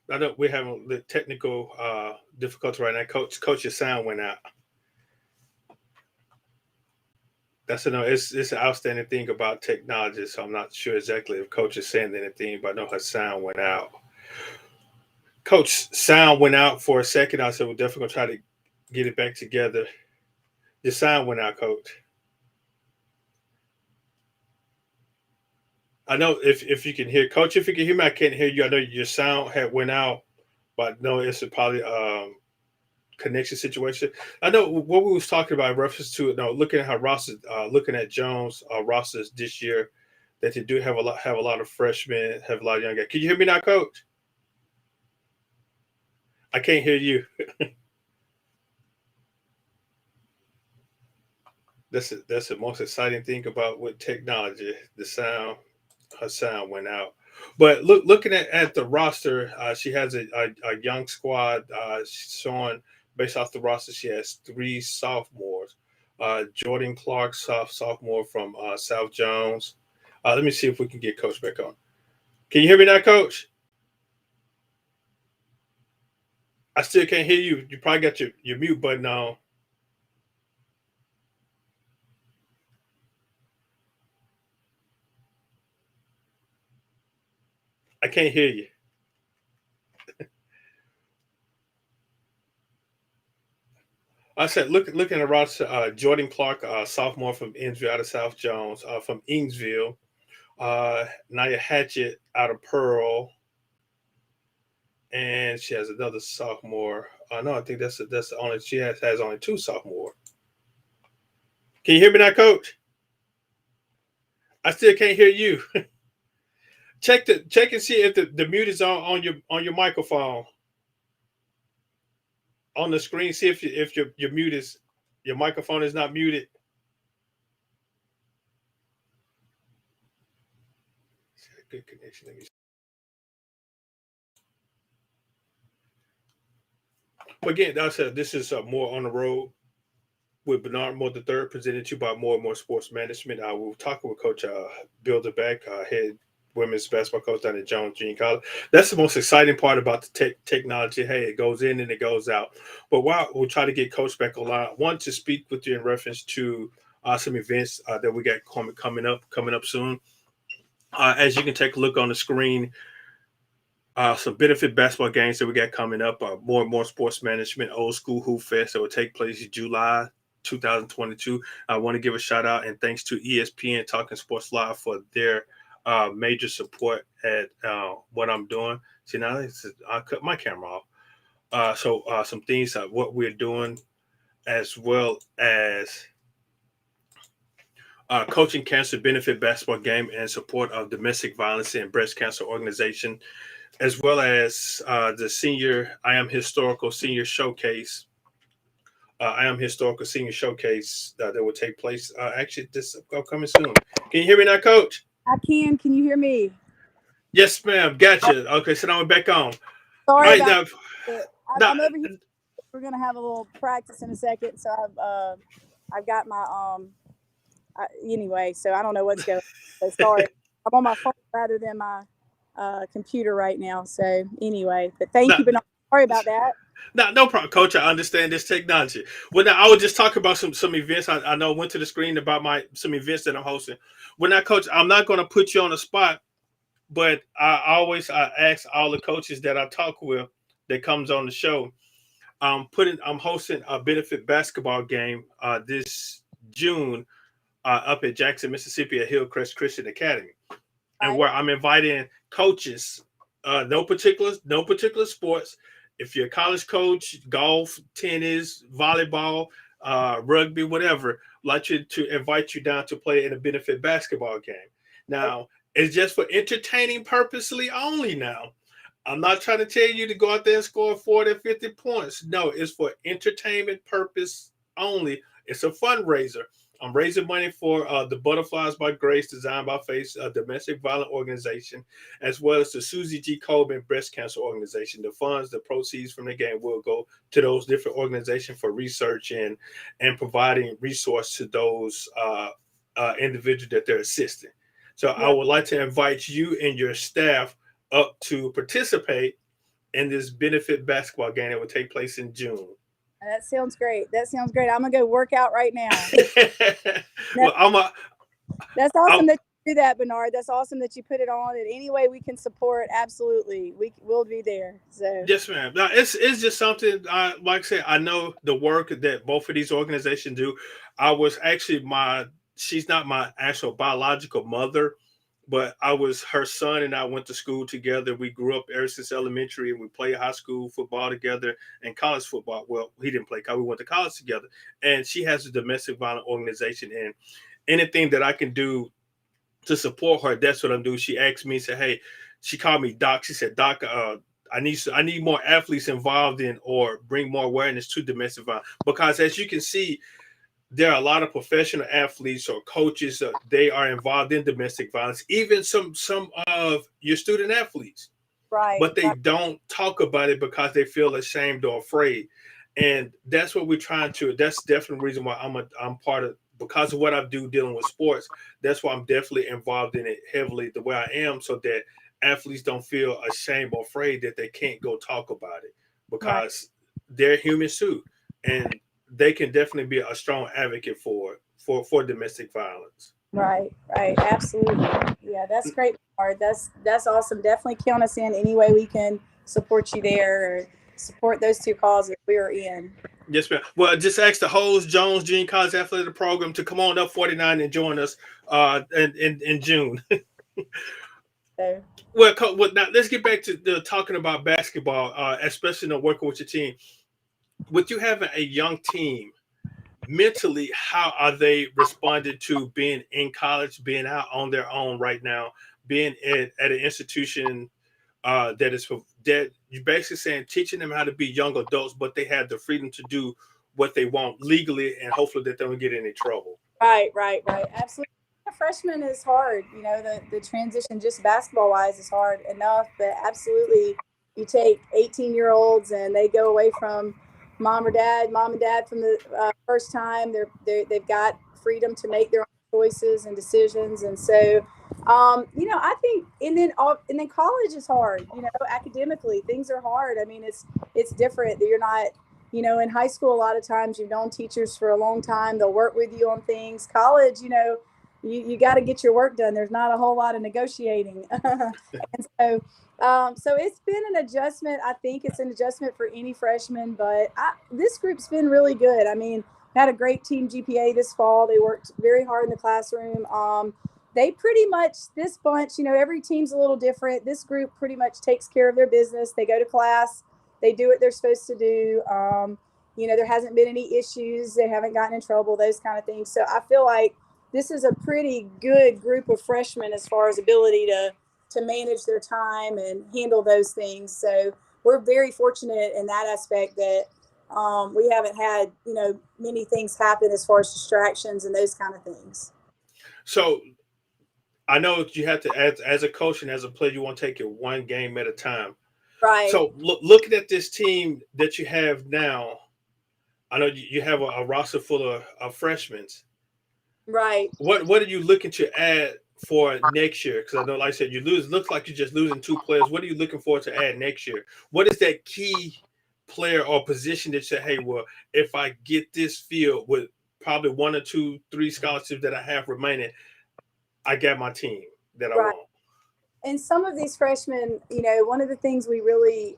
I know we're having the technical difficulty right now. Coach, your sound went out. That's a no. It's an outstanding thing about technology. So I'm not sure exactly if Coach is saying anything, but I know her sound went out. Coach, sound went out for a second. I said we're definitely gonna try to get it back together. Your sound went out, Coach. I know if you can hear, Coach. If you can hear me, I can't hear you. I know your sound had went out, but no, it's a probably connection situation. I know what we was talking about in reference to no looking at how Ross is looking at Jones rosters this year that they do have a lot of freshmen, have a lot of young guys. Can you hear me now, Coach? I can't hear you. That's the most exciting thing about with technology. The sound, her sound went out. But looking at the roster, she has a young squad. Showing based off the roster, she has 3 sophomores. Jordan Clark, sophomore from South Jones. Let me see if we can get Coach back on. Can you hear me now, Coach? I still can't hear you. You probably got your mute button on. I can't hear you. I said, looking at roster, Jordan Clark, sophomore from Innsville out of South Jones, from Ingsville. Naya Hatchett out of Pearl, and she has another sophomore. No, I think that's the only she has only 2 sophomore. Can you hear me now, Coach? I still can't hear you. Check and see if the mute is on your microphone on the screen. See if your mute is your microphone is not muted. Good connection. Let me. But again, I said this is more on the road with Bernard Moore the third, presented to you by More and More Sports Management. We'll talk with Coach Builderbeck, head women's basketball coach down at Jones Junior College. That's the most exciting part about the technology. Hey, it goes in and it goes out. But while we'll try to get Coach back online, I want to speak with you in reference to some events that we got coming up soon. As you can take a look on the screen, some benefit basketball games that we got coming up. More and more sports management, old school hoop fest that will take place in July 2022. I want to give a shout out and thanks to ESPN Talking Sports Live for their major support at what I'm doing. See, now I cut my camera off. So some things what we're doing, as well as coaching cancer benefit basketball game and support of domestic violence and breast cancer organization, as well as the senior I Am Historical Senior Showcase. I Am Historical Senior Showcase that will take place actually this upcoming soon. Can you hear me now, Coach? I can. Can you hear me? Yes, ma'am. Gotcha. Okay, so now we're back on. Sorry Right, about now, it. now, I'm over here. We're gonna have a little practice in a second. So I've got my anyway. So I don't know what's going on. So sorry. I'm on my phone rather than my computer right now. So anyway, but thank you, Bernard. Sorry about that. No problem, Coach. I understand this technology. Well, now I would just talk about some events. I know went to the screen about some events that I'm hosting. Well, now, Coach, I'm not going to put you on the spot, but I ask all the coaches that I talk with that comes on the show. I'm hosting a benefit basketball game this June up at Jackson, Mississippi, at Hillcrest Christian Academy, and where I'm inviting coaches, no particular sports. If you're a college coach, golf, tennis, volleyball, rugby, whatever, I'd like to invite you down to play in a benefit basketball game. Now, it's just for entertaining purposely only now. I'm not trying to tell you to go out there and score 40 or 50 points. No, it's for entertainment purpose only. It's a fundraiser. I'm raising money for the Butterflies by Grace, Designed by Faith, a domestic violence organization, as well as the Susie G. Colbin Breast Cancer Organization. The funds, the proceeds from the game will go to those different organizations for research and providing resource to those individuals that they're assisting. So I would like to invite you and your staff up to participate in this benefit basketball game that will take place in June. That sounds great. I'm gonna go work out right now. Well, that's awesome that you do that, Bernard. That's awesome that you put it on. And any way we can support, absolutely, will be there. So yes, ma'am. Now it's just something. Like I said, I know the work that both of these organizations do. I was actually she's not my actual biological mother, but I was her son, and I went to school together. We grew up ever since elementary, and we played high school football together and college football. Well, he didn't play college. We went to college together. And she has a domestic violence organization, and anything that I can do to support her, that's what I'm doing. She asked me, said, "Hey," she called me Doc. She said, "Doc, I need more athletes involved in or bring more awareness to domestic violence, because as you can see, there are a lot of professional athletes or coaches they are involved in domestic violence, even some of your student athletes, right, but they don't talk about it because they feel ashamed or afraid. And that's what we're trying to. That's definitely the reason why I'm part of, because of what I do dealing with sports. That's why I'm definitely involved in it heavily the way I am, so that athletes don't feel ashamed or afraid that they can't go talk about it, because they're humans too, and they can definitely be a strong advocate for domestic violence. Right, absolutely. Yeah, that's great, Bernard. That's awesome. Definitely count us in any way we can support you there, or support those two causes we're in. Yes, ma'am. Well, just ask the Hoes Jones Junior College Athletic Program to come on up 49 and join us in June. So. Well, now let's get back to talking about basketball, especially working with your team. With you having a young team, mentally, how are they responding to being in college, being out on their own right now, being at an institution that you're basically saying, teaching them how to be young adults, but they have the freedom to do what they want legally, and hopefully that they don't get in any trouble. Right. Absolutely. Freshman is hard. The transition just basketball wise is hard enough, but absolutely, you take 18-year-olds and they go away from mom and dad from the first time. They've got freedom to make their own choices and decisions. And so, I think, and then college is hard. Academically, things are hard. I mean, it's different. You're not, in high school, a lot of times you've known teachers for a long time. They'll work with you on things. College, you got to get your work done. There's not a whole lot of negotiating. And so it's been an adjustment. I think it's an adjustment for any freshman, but this group's been really good. I mean, had a great team GPA this fall. They worked very hard in the classroom. They pretty much, this bunch, every team's a little different. This group pretty much takes care of their business. They go to class. They do what they're supposed to do. There hasn't been any issues. They haven't gotten in trouble, those kind of things. So I feel like this is a pretty good group of freshmen as far as ability to manage their time and handle those things. So we're very fortunate in that aspect that we haven't had, many things happen as far as distractions and those kind of things. So I know you have to, as a coach and as a player, you want to take it one game at a time. Right. So looking at this team that you have now, I know you have a roster full of freshmen. Right. What are you looking to add for next year? Because I know, like I said, looks like you're just losing 2 players. What are you looking for to add next year? What is that key player or position that you say, hey, well, if I get this field with probably 1 or 2, 3 scholarships that I have remaining, I got my team that I want. And some of these freshmen, one of the things we really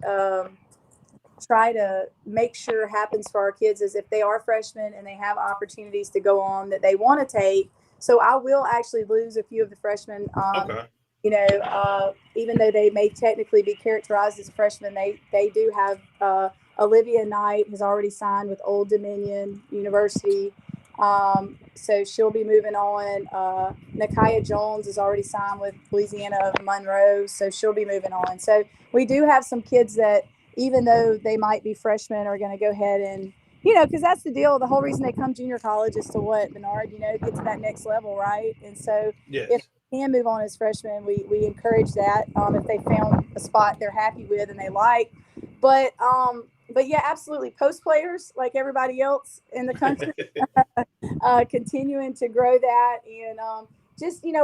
try to make sure happens for our kids is if they are freshmen and they have opportunities to go on that they want to take. So I will actually lose a few of the freshmen. Okay. Even though they may technically be characterized as freshmen, they do have Olivia Knight has already signed with Old Dominion University. So she'll be moving on. Nakia Jones is already signed with Louisiana Monroe, so she'll be moving on. So we do have some kids that, even though they might be freshmen, are going to go ahead and, because that's the deal. The whole reason they come junior college is to what, Bernard, get to that next level, right? And so yes. If they can move on as freshmen, we encourage that. If they found a spot they're happy with and they like. But yeah, absolutely. Post players, like everybody else in the country, continuing to grow that. And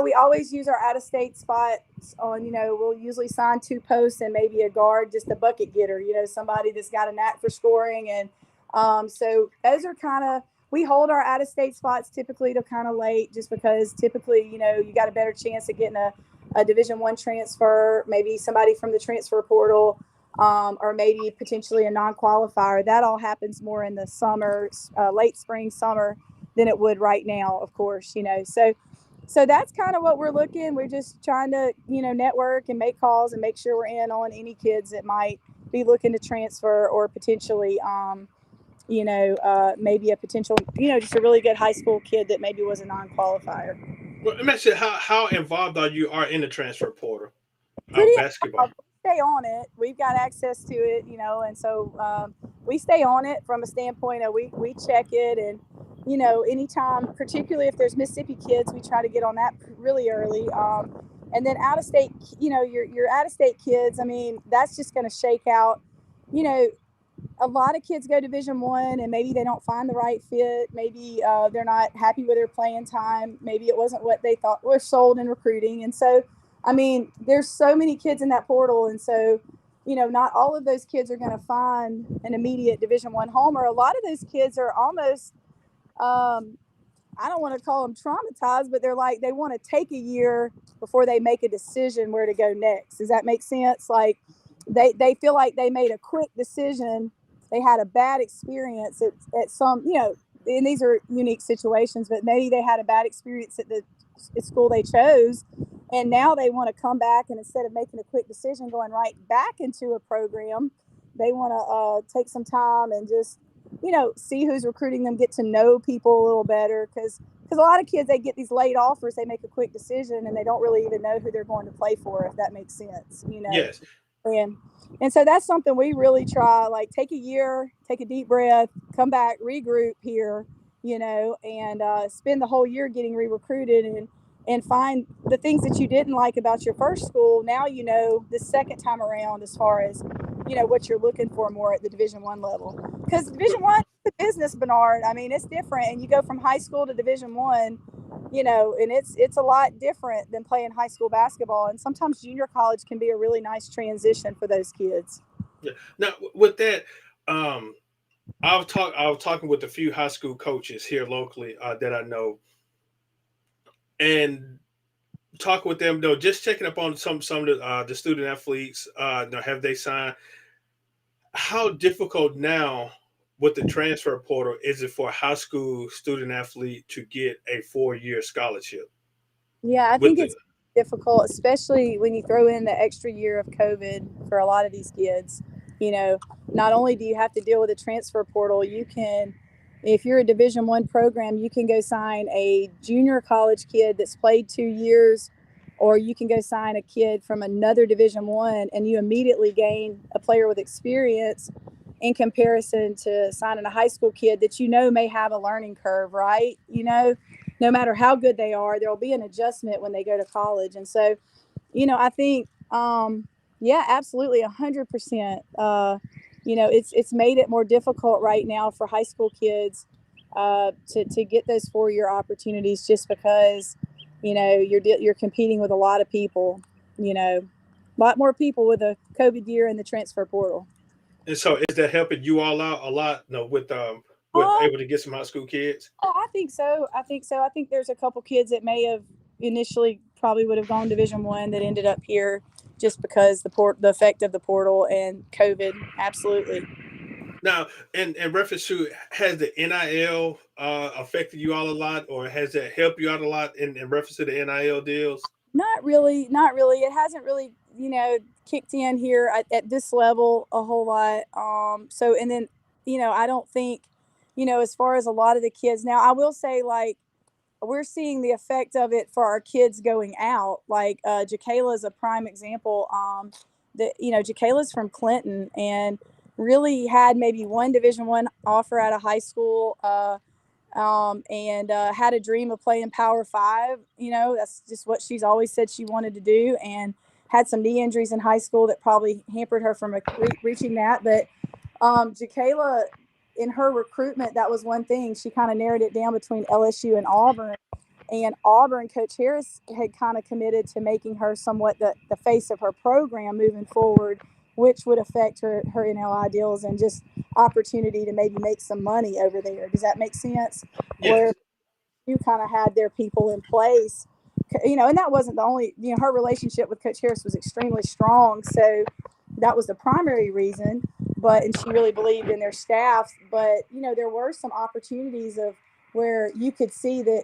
we always use our out-of-state spots on, we'll usually sign 2 posts and maybe a guard, just a bucket getter, somebody that's got a knack for scoring. And so those are kind of, we hold our out-of-state spots typically to kind of late, just because typically, you got a better chance of getting a Division I transfer, maybe somebody from the transfer portal, or maybe potentially a non-qualifier. That all happens more in the summer, late spring, summer, than it would right now, of course, So that's kind of what we're looking. We're just trying to, network and make calls and make sure we're in on any kids that might be looking to transfer or potentially, maybe a potential, just a really good high school kid that maybe was a non-qualifier. Well, imagine how involved are in the transfer portal of basketball. Stay on it. We've got access to it, and so we stay on it from a standpoint of we check it, and anytime, particularly if there's Mississippi kids, we try to get on that really early. And then out of state, your out of state kids, I mean, that's just going to shake out. A lot of kids go Division I and maybe they don't find the right fit. Maybe they're not happy with their playing time. Maybe it wasn't what they thought was sold in recruiting. And so, I mean, there's so many kids in that portal. And so, not all of those kids are going to find an immediate Division I home, or a lot of those kids are almost, I don't want to call them traumatized, but they're like, they want to take a year before they make a decision where to go next. Does that make sense? Like they feel like they made a quick decision. They had a bad experience at some, and these are unique situations, but maybe they had a bad experience at the school they chose. And now they want to come back, and instead of making a quick decision, going right back into a program, they want to take some time and just, see who's recruiting them, get to know people a little better. Because a lot of kids, they get these late offers, they make a quick decision, and they don't really even know who they're going to play for, if that makes sense, Yes. And so that's something we really try, like take a year, take a deep breath, come back, regroup here, and spend the whole year getting re-recruited and find the things that you didn't like about your first school. Now, the second time around, as far as, what you're looking for more at the Division I level. Because Division I is a business, Bernard. I mean, it's different. And you go from high school to Division I, and it's a lot different than playing high school basketball. And sometimes junior college can be a really nice transition for those kids. Yeah. Now, with that, um, I was talking with a few high school coaches here locally that I know, and talking with them though, just checking up on some of the student athletes. Have they signed? How difficult now with the transfer portal is it for a high school student athlete to get a 4-year scholarship? Yeah, I With think the it's difficult, especially when you throw in the extra year of COVID for a lot of these kids. You know, not only do you have to deal with a transfer portal, you can, if you're a Division I program, you can go sign a junior college kid that's played 2 years, or you can go sign a kid from another Division I, and you immediately gain a player with experience in comparison to signing a high school kid that may have a learning curve, right? No matter how good they are, there will be an adjustment when they go to college. And so, I think, yeah, absolutely, 100%. It's made it more difficult right now for high school kids to get those 4-year opportunities, just because, you're competing with a lot of people, a lot more people with a COVID year in the transfer portal. and so is that helping you all out a lot? No, with Um, able to get some high school kids. Oh, I think so. I think there's a couple kids that may have initially probably would have gone Division I that ended up here just because the effect of the portal and COVID. Absolutely. Now, in reference to, has the NIL affected you all a lot, or has that helped you out a lot in reference to the NIL deals? Not really. Not really. It hasn't really, kicked in here at this level a whole lot. And then, I don't think, as far as a lot of the kids now, I will say, like, we're seeing the effect of it for our kids going out. Like, Jacayla is a prime example. That, Jacayla's from Clinton and really had maybe one Division I offer out of high school. And had a dream of playing Power Five. That's just what she's always said she wanted to do, and had some knee injuries in high school that probably hampered her from reaching that. But Jacayla, in her recruitment, that was one thing. She kind of narrowed it down between LSU and Auburn. And Auburn, Coach Harris had kind of committed to making her somewhat the face of her program moving forward, which would affect her NLI deals and just opportunity to maybe make some money over there. Does that make sense? Where Yes. you kind of had their people in place, and that wasn't the only, her relationship with Coach Harris was extremely strong. So that was the primary reason. And she really believed in their staff. But, there were some opportunities of where you could see that,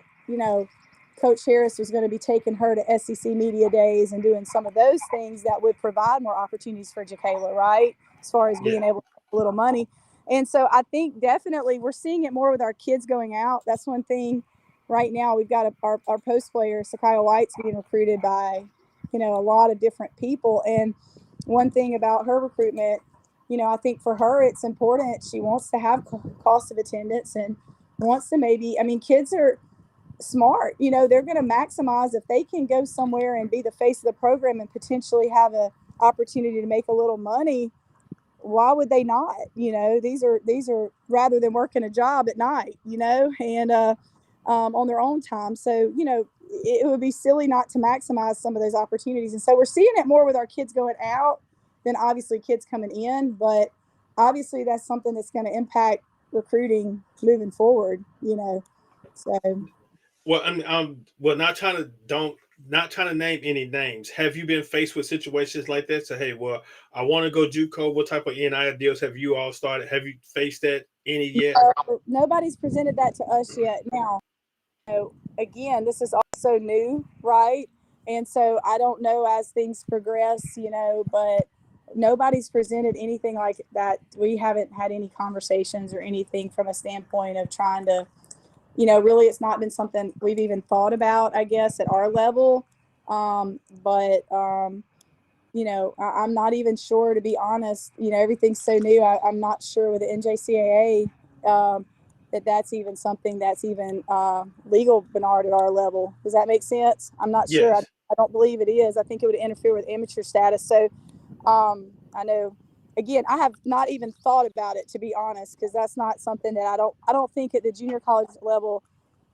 Coach Harris was going to be taking her to SEC Media Days and doing some of those things that would provide more opportunities for Jacayla, right? As far as Yeah. being able to make a little money. And so I think definitely we're seeing it more with our kids going out. That's one thing. Right now, we've got our post player, Sakiah White's being recruited by, a lot of different people. And one thing about her recruitment, I think for her, it's important. She wants to have cost of attendance and wants to kids are smart. They're going to maximize if they can go somewhere and be the face of the program and potentially have a opportunity to make a little money. Why would they not? These are rather than working a job at night, and on their own time. So, it would be silly not to maximize some of those opportunities. And so we're seeing it more with our kids going out than obviously kids coming in. But obviously that's something that's going to impact recruiting moving forward, So Well, well, not trying to name any names. Have you been faced with situations like that? So, hey, well, I want to go JUCO. What type of NIL deals have you all started? Have you faced that any yet? nobody's presented that to us yet. Now, again, this is also new, right? And so I don't know as things progress, but nobody's presented anything like that. We haven't had any conversations or anything from a standpoint of trying to, really it's not been something we've even thought about, I guess, at our level. I'm not even sure, to be honest. Everything's so new. I'm not sure with the NJCAA that's even something that's even legal, Bernard, at our level. Does that make sense? I'm not sure. Yes. I don't believe it is. I think it would interfere with amateur status. So I know. Again, I have not even thought about it, to be honest, because that's not something that I don't think at the junior college level.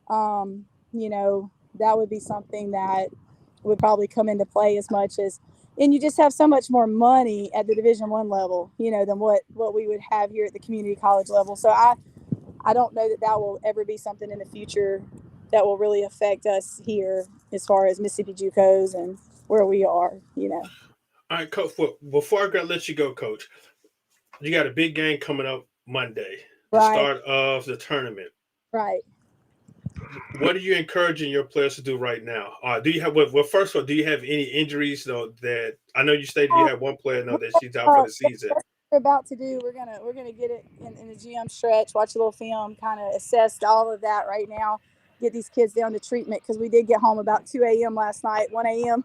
Um, you know, that would be something that would probably come into play as much as, and you just have so much more money at the Division I level, than what we would have here at the community college level. So I don't know that will ever be something in the future that will really affect us here as far as Mississippi JUCOs and where we are. All right, Coach. Before I gotta let you go, Coach, you got a big game coming up Monday, the Right, start of the tournament. right. What are you encouraging your players to do right now? Do you have well? First of all, do you have any injuries though? That I know you stated you Uh, have one player we're, know that she's out for the season. that's what we're about to do. We're gonna get it in the GM stretch, watch a little film, kind of assess all of that right now. Get these kids down to treatment because we did get home about 2 a.m. last night, 1 a.m.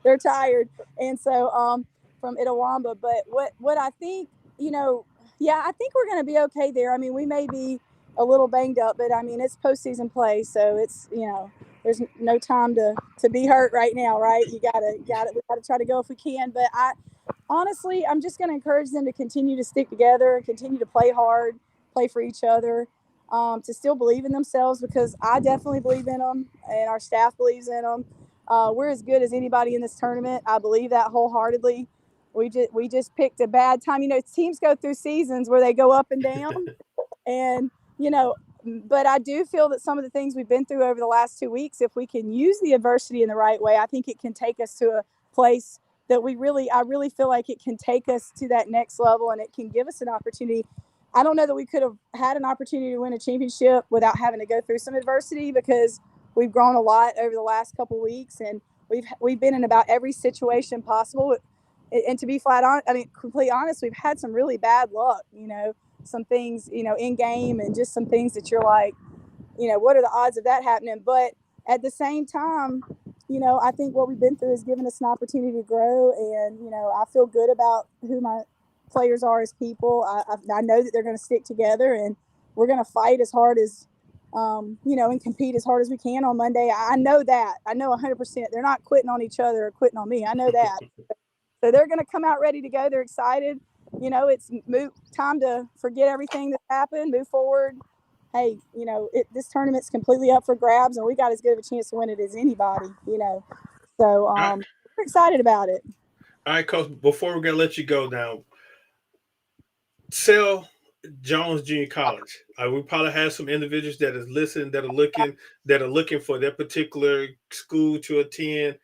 They're tired, and so from Itawamba. But what I think, yeah, I think we're going to be okay there. I mean, we may be a little banged up, but I mean, it's postseason play, so it's there's no time to be hurt right now, right? You we gotta try to go if we can. But I honestly, I'm just going to encourage them to continue to stick together, continue to play hard, play for each other, to still believe in themselves because I definitely believe in them and our staff believes in them. We're as good as anybody in this tournament. I believe that wholeheartedly. We just picked a bad time. Teams go through seasons where they go up and down, and you know, but I do feel that some of the things we've been through over the last 2 weeks, if we can use the adversity in the right way, I think it can take us to a place that I really feel like it can take us to that next level and it can give us an opportunity. I don't know that we could have had an opportunity to win a championship without having to go through some adversity because we've grown a lot over the last couple of weeks and we've been in about every situation possible. And to be completely honest, we've had some really bad luck, some things, in game and just some things that you're like, what are the odds of that happening? But at the same time, I think what we've been through has given us an opportunity to grow. And, I feel good about who my players are as people. I know that they're going to stick together and we're going to fight as hard as, and compete as hard as we can on Monday. I know that. I know 100%. They're not quitting on each other or quitting on me. I know that. So they're going to come out ready to go. They're excited. It's time to forget everything that happened, move forward. Hey, this tournament's completely up for grabs, and we got as good of a chance to win it as anybody. So All right, we're excited about it. all right, Coach. Before we're gonna let you go now, sell Jones Junior College. We probably have some individuals that is listening that are looking for their particular school to attend.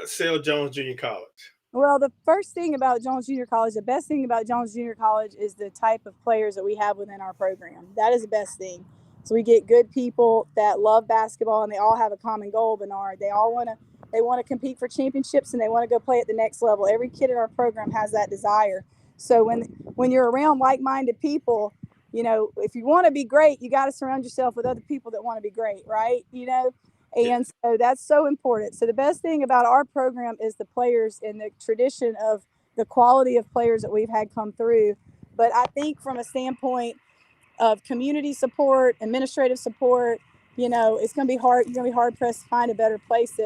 Sell Jones Junior College. Well, the first thing about Jones Junior College, the best thing about Jones Junior College is the type of players that we have within our program. That is the best thing. So we get good people that love basketball and they all have a common goal, Bernard. They want to compete for championships and they want to go play at the next level. Every kid in our program has that desire. So when you're around like-minded people, if you want to be great, you got to surround yourself with other people that want to be great, right? Yeah. And so that's so important. So the best thing about our program is the players and the tradition of the quality of players that we've had come through. But I think from a standpoint of community support, administrative support, it's going to be hard. You're going to be hard pressed to find a better place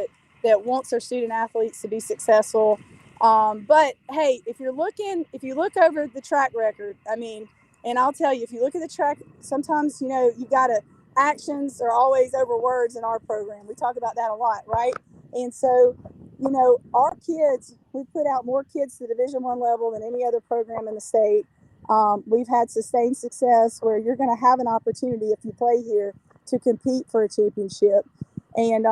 that wants their student athletes to be successful. But hey, if you look over the track record, and I'll tell you, if you look at the track, sometimes, you got to, actions are always over words in our program. We talk about that a lot, right? And so, our kids, we put out more kids to the Division I level than any other program in the state. We've had sustained success where you're going to have an opportunity if you play here to compete for a championship. And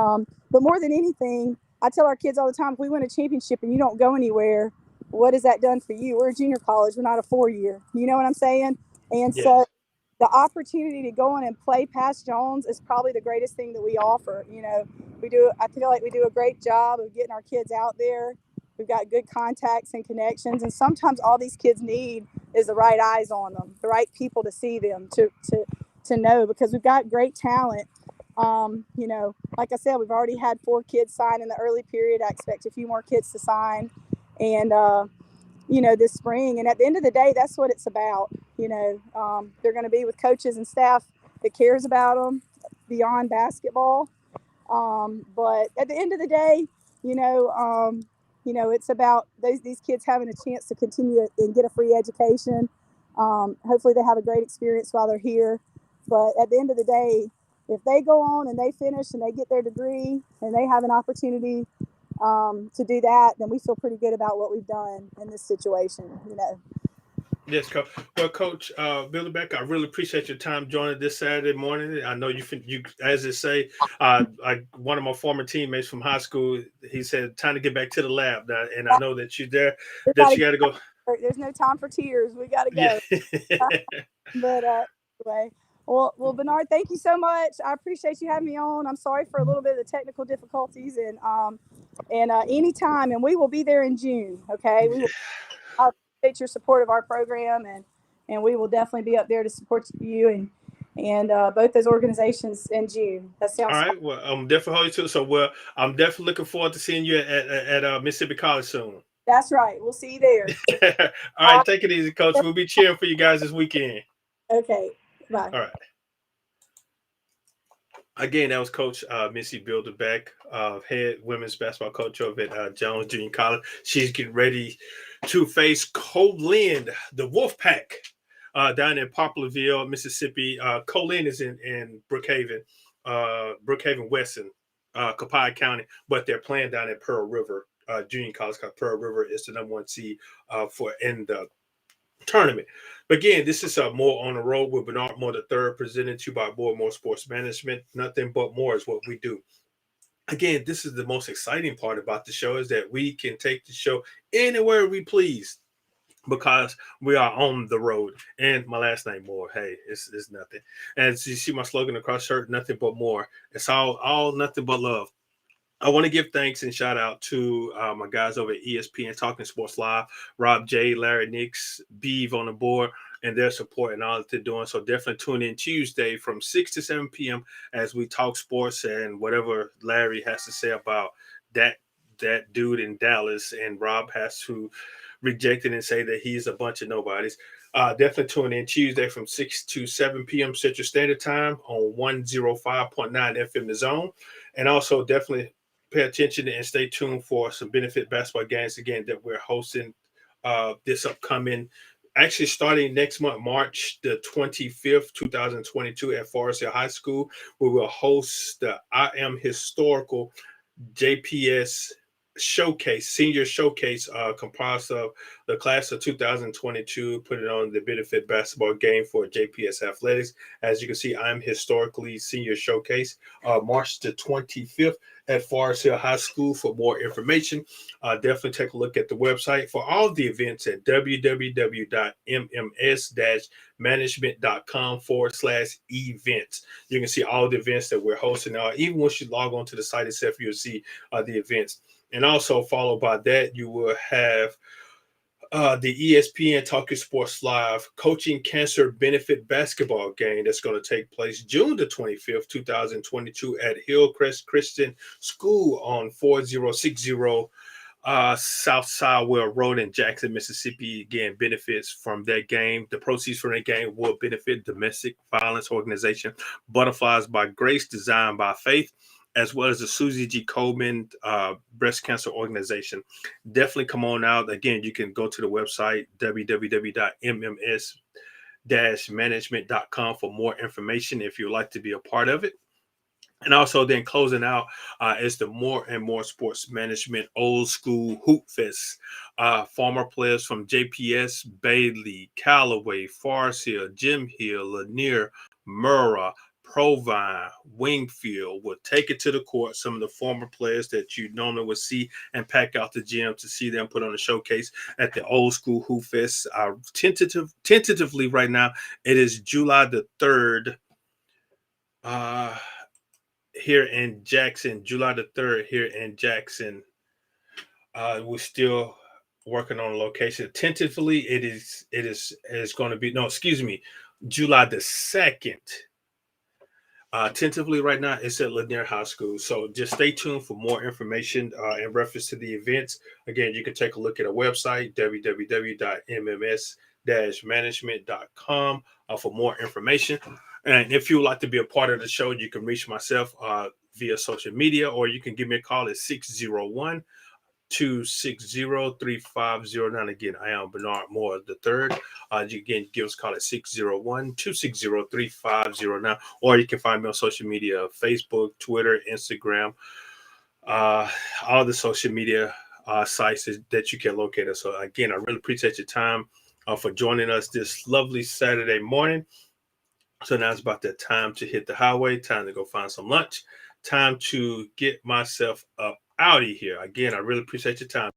but more than anything, I tell our kids all the time, if we win a championship and you don't go anywhere, what has that done for you? We're a junior college. We're not a 4-year. You know what I'm saying? And so Yes. the opportunity to go in and play past Jones is probably the greatest thing that we offer. I feel like we do a great job of getting our kids out there. We've got good contacts and connections. And sometimes all these kids need is the right eyes on them, the right people to see them, to know, because we've got great talent. Like I said, we've already had 4 kids sign in the early period. I expect a few more kids to sign. And, this spring. And at the end of the day, that's what it's about. They're going to be with coaches and staff that cares about them beyond basketball. But at the end of the day, it's about these kids having a chance to continue and get a free education. Hopefully they have a great experience while they're here. But at the end of the day, if they go on and they finish and they get their degree and they have an opportunity to do that, then we feel pretty good about what we've done in this situation, you know. Yes, Coach. Well, Coach Billy Beck, I really appreciate your time joining this Saturday morning. I know you as they say, one of my former teammates from high school, he said, time to get back to the lab. Now, and I know that you're there, that you got to go. There's no time for tears. We got to Yeah. go. But anyway, well, Bernard, thank you so much. I appreciate you having me on. I'm sorry for a little bit of the technical difficulties, and anytime, and we will be there in June. Okay, we will. I appreciate your support of our program, and we will definitely be up there to support you and both those organizations in June. That sounds all right. Well, I'm definitely holding to it. So, well, I'm definitely looking forward to seeing you at Mississippi College soon. That's right. We'll see you there. All right. Take it easy, Coach. We'll be cheering for you guys this weekend. Okay. Bye. All right. Again, that was Coach Missy Bilderbeck, head women's basketball coach over at Jones Junior College. She's getting ready to face Colin, the Wolfpack, down in Poplarville, Mississippi. Colin is in Brookhaven, Weston, Copiah County, but they're playing down at Pearl River Junior College. Pearl River is the number one seed for in the tournament. But again, this is More on the Road with Bernard Moore III, presented to you by More and More Sports Management. Nothing but more is what we do. Again, this is the most exciting part about the show, is that we can take the show anywhere we please because we are on the road. And my last name, Moore, hey, it's nothing. And as you see my slogan across shirt, nothing but more. It's all nothing but love. I want to give thanks and shout out to my guys over at ESPN Talking Sports Live, Rob J, Larry Nix, Beeve on the board, and their support and all that they're doing. So definitely tune in Tuesday from 6 to 7 p.m. as we talk sports and whatever Larry has to say about that dude in Dallas, and Rob has to reject it and say that he's a bunch of nobodies. Definitely tune in Tuesday from 6 to 7 p.m. Central Standard Time on 105.9 FM The Zone. And also definitely pay attention and stay tuned for some benefit basketball games again that we're hosting this upcoming, actually starting next month, March the 25th, 2022 at Forest Hill High School. We will host the I Am Historical JPS showcase, senior showcase, comprised of the class of 2022, put it on the benefit basketball game for JPS Athletics. As you can see, I'm historically senior showcase, March the 25th at Forest Hill High School. For more information, definitely take a look at the website for all the events at www.mms-management.com/events. You can see all the events that we're hosting. Even once you log on to the site itself, you'll see the events. And also followed by that, you will have the ESPN Talking Sports Live Coaching Cancer Benefit Basketball game that's going to take place June the 25th, 2022 at Hillcrest Christian School on 4060 South Sidewell Road in Jackson, Mississippi. Again, benefits from that game. The proceeds from that game will benefit domestic violence organization Butterflies by Grace, Designed by Faith, as well as the Susie G. Coleman Breast Cancer Organization. Definitely come on out. Again, you can go to the website, www.mms-management.com for more information if you'd like to be a part of it. And also then closing out is the More and More Sports Management Old School Hoop Fest. Former players from JPS, Bailey, Callaway, Forest Hill, Jim Hill, Lanier, Murrah, Provine, Wingfield will take it to the court. Some of the former players that you normally would see and pack out the gym to see them put on a showcase at the Old School Hoop Fest. Tentatively right now, it is July the 3rd. Here in Jackson, July the 3rd here in Jackson. We're still working on a location. Tentatively, it is going to be, no, excuse me, July the 2nd. Tentatively right now, it's at Lanier High School. So just stay tuned for more information in reference to the events. Again, you can take a look at our website, www.mms-management.com for more information. And if you would like to be a part of the show, you can reach myself via social media, or you can give me a call at 601 260-3509. Again, I am Bernard Moore III. You can give us a call at 601-260-3509, or you can find me on social media, Facebook, Twitter, Instagram, all the social media sites that you can locate us. So again, I really appreciate your time for joining us this lovely Saturday morning. So now it's about that time to hit the highway, time to go find some lunch, time to get myself up out of here. Again, I really appreciate your time.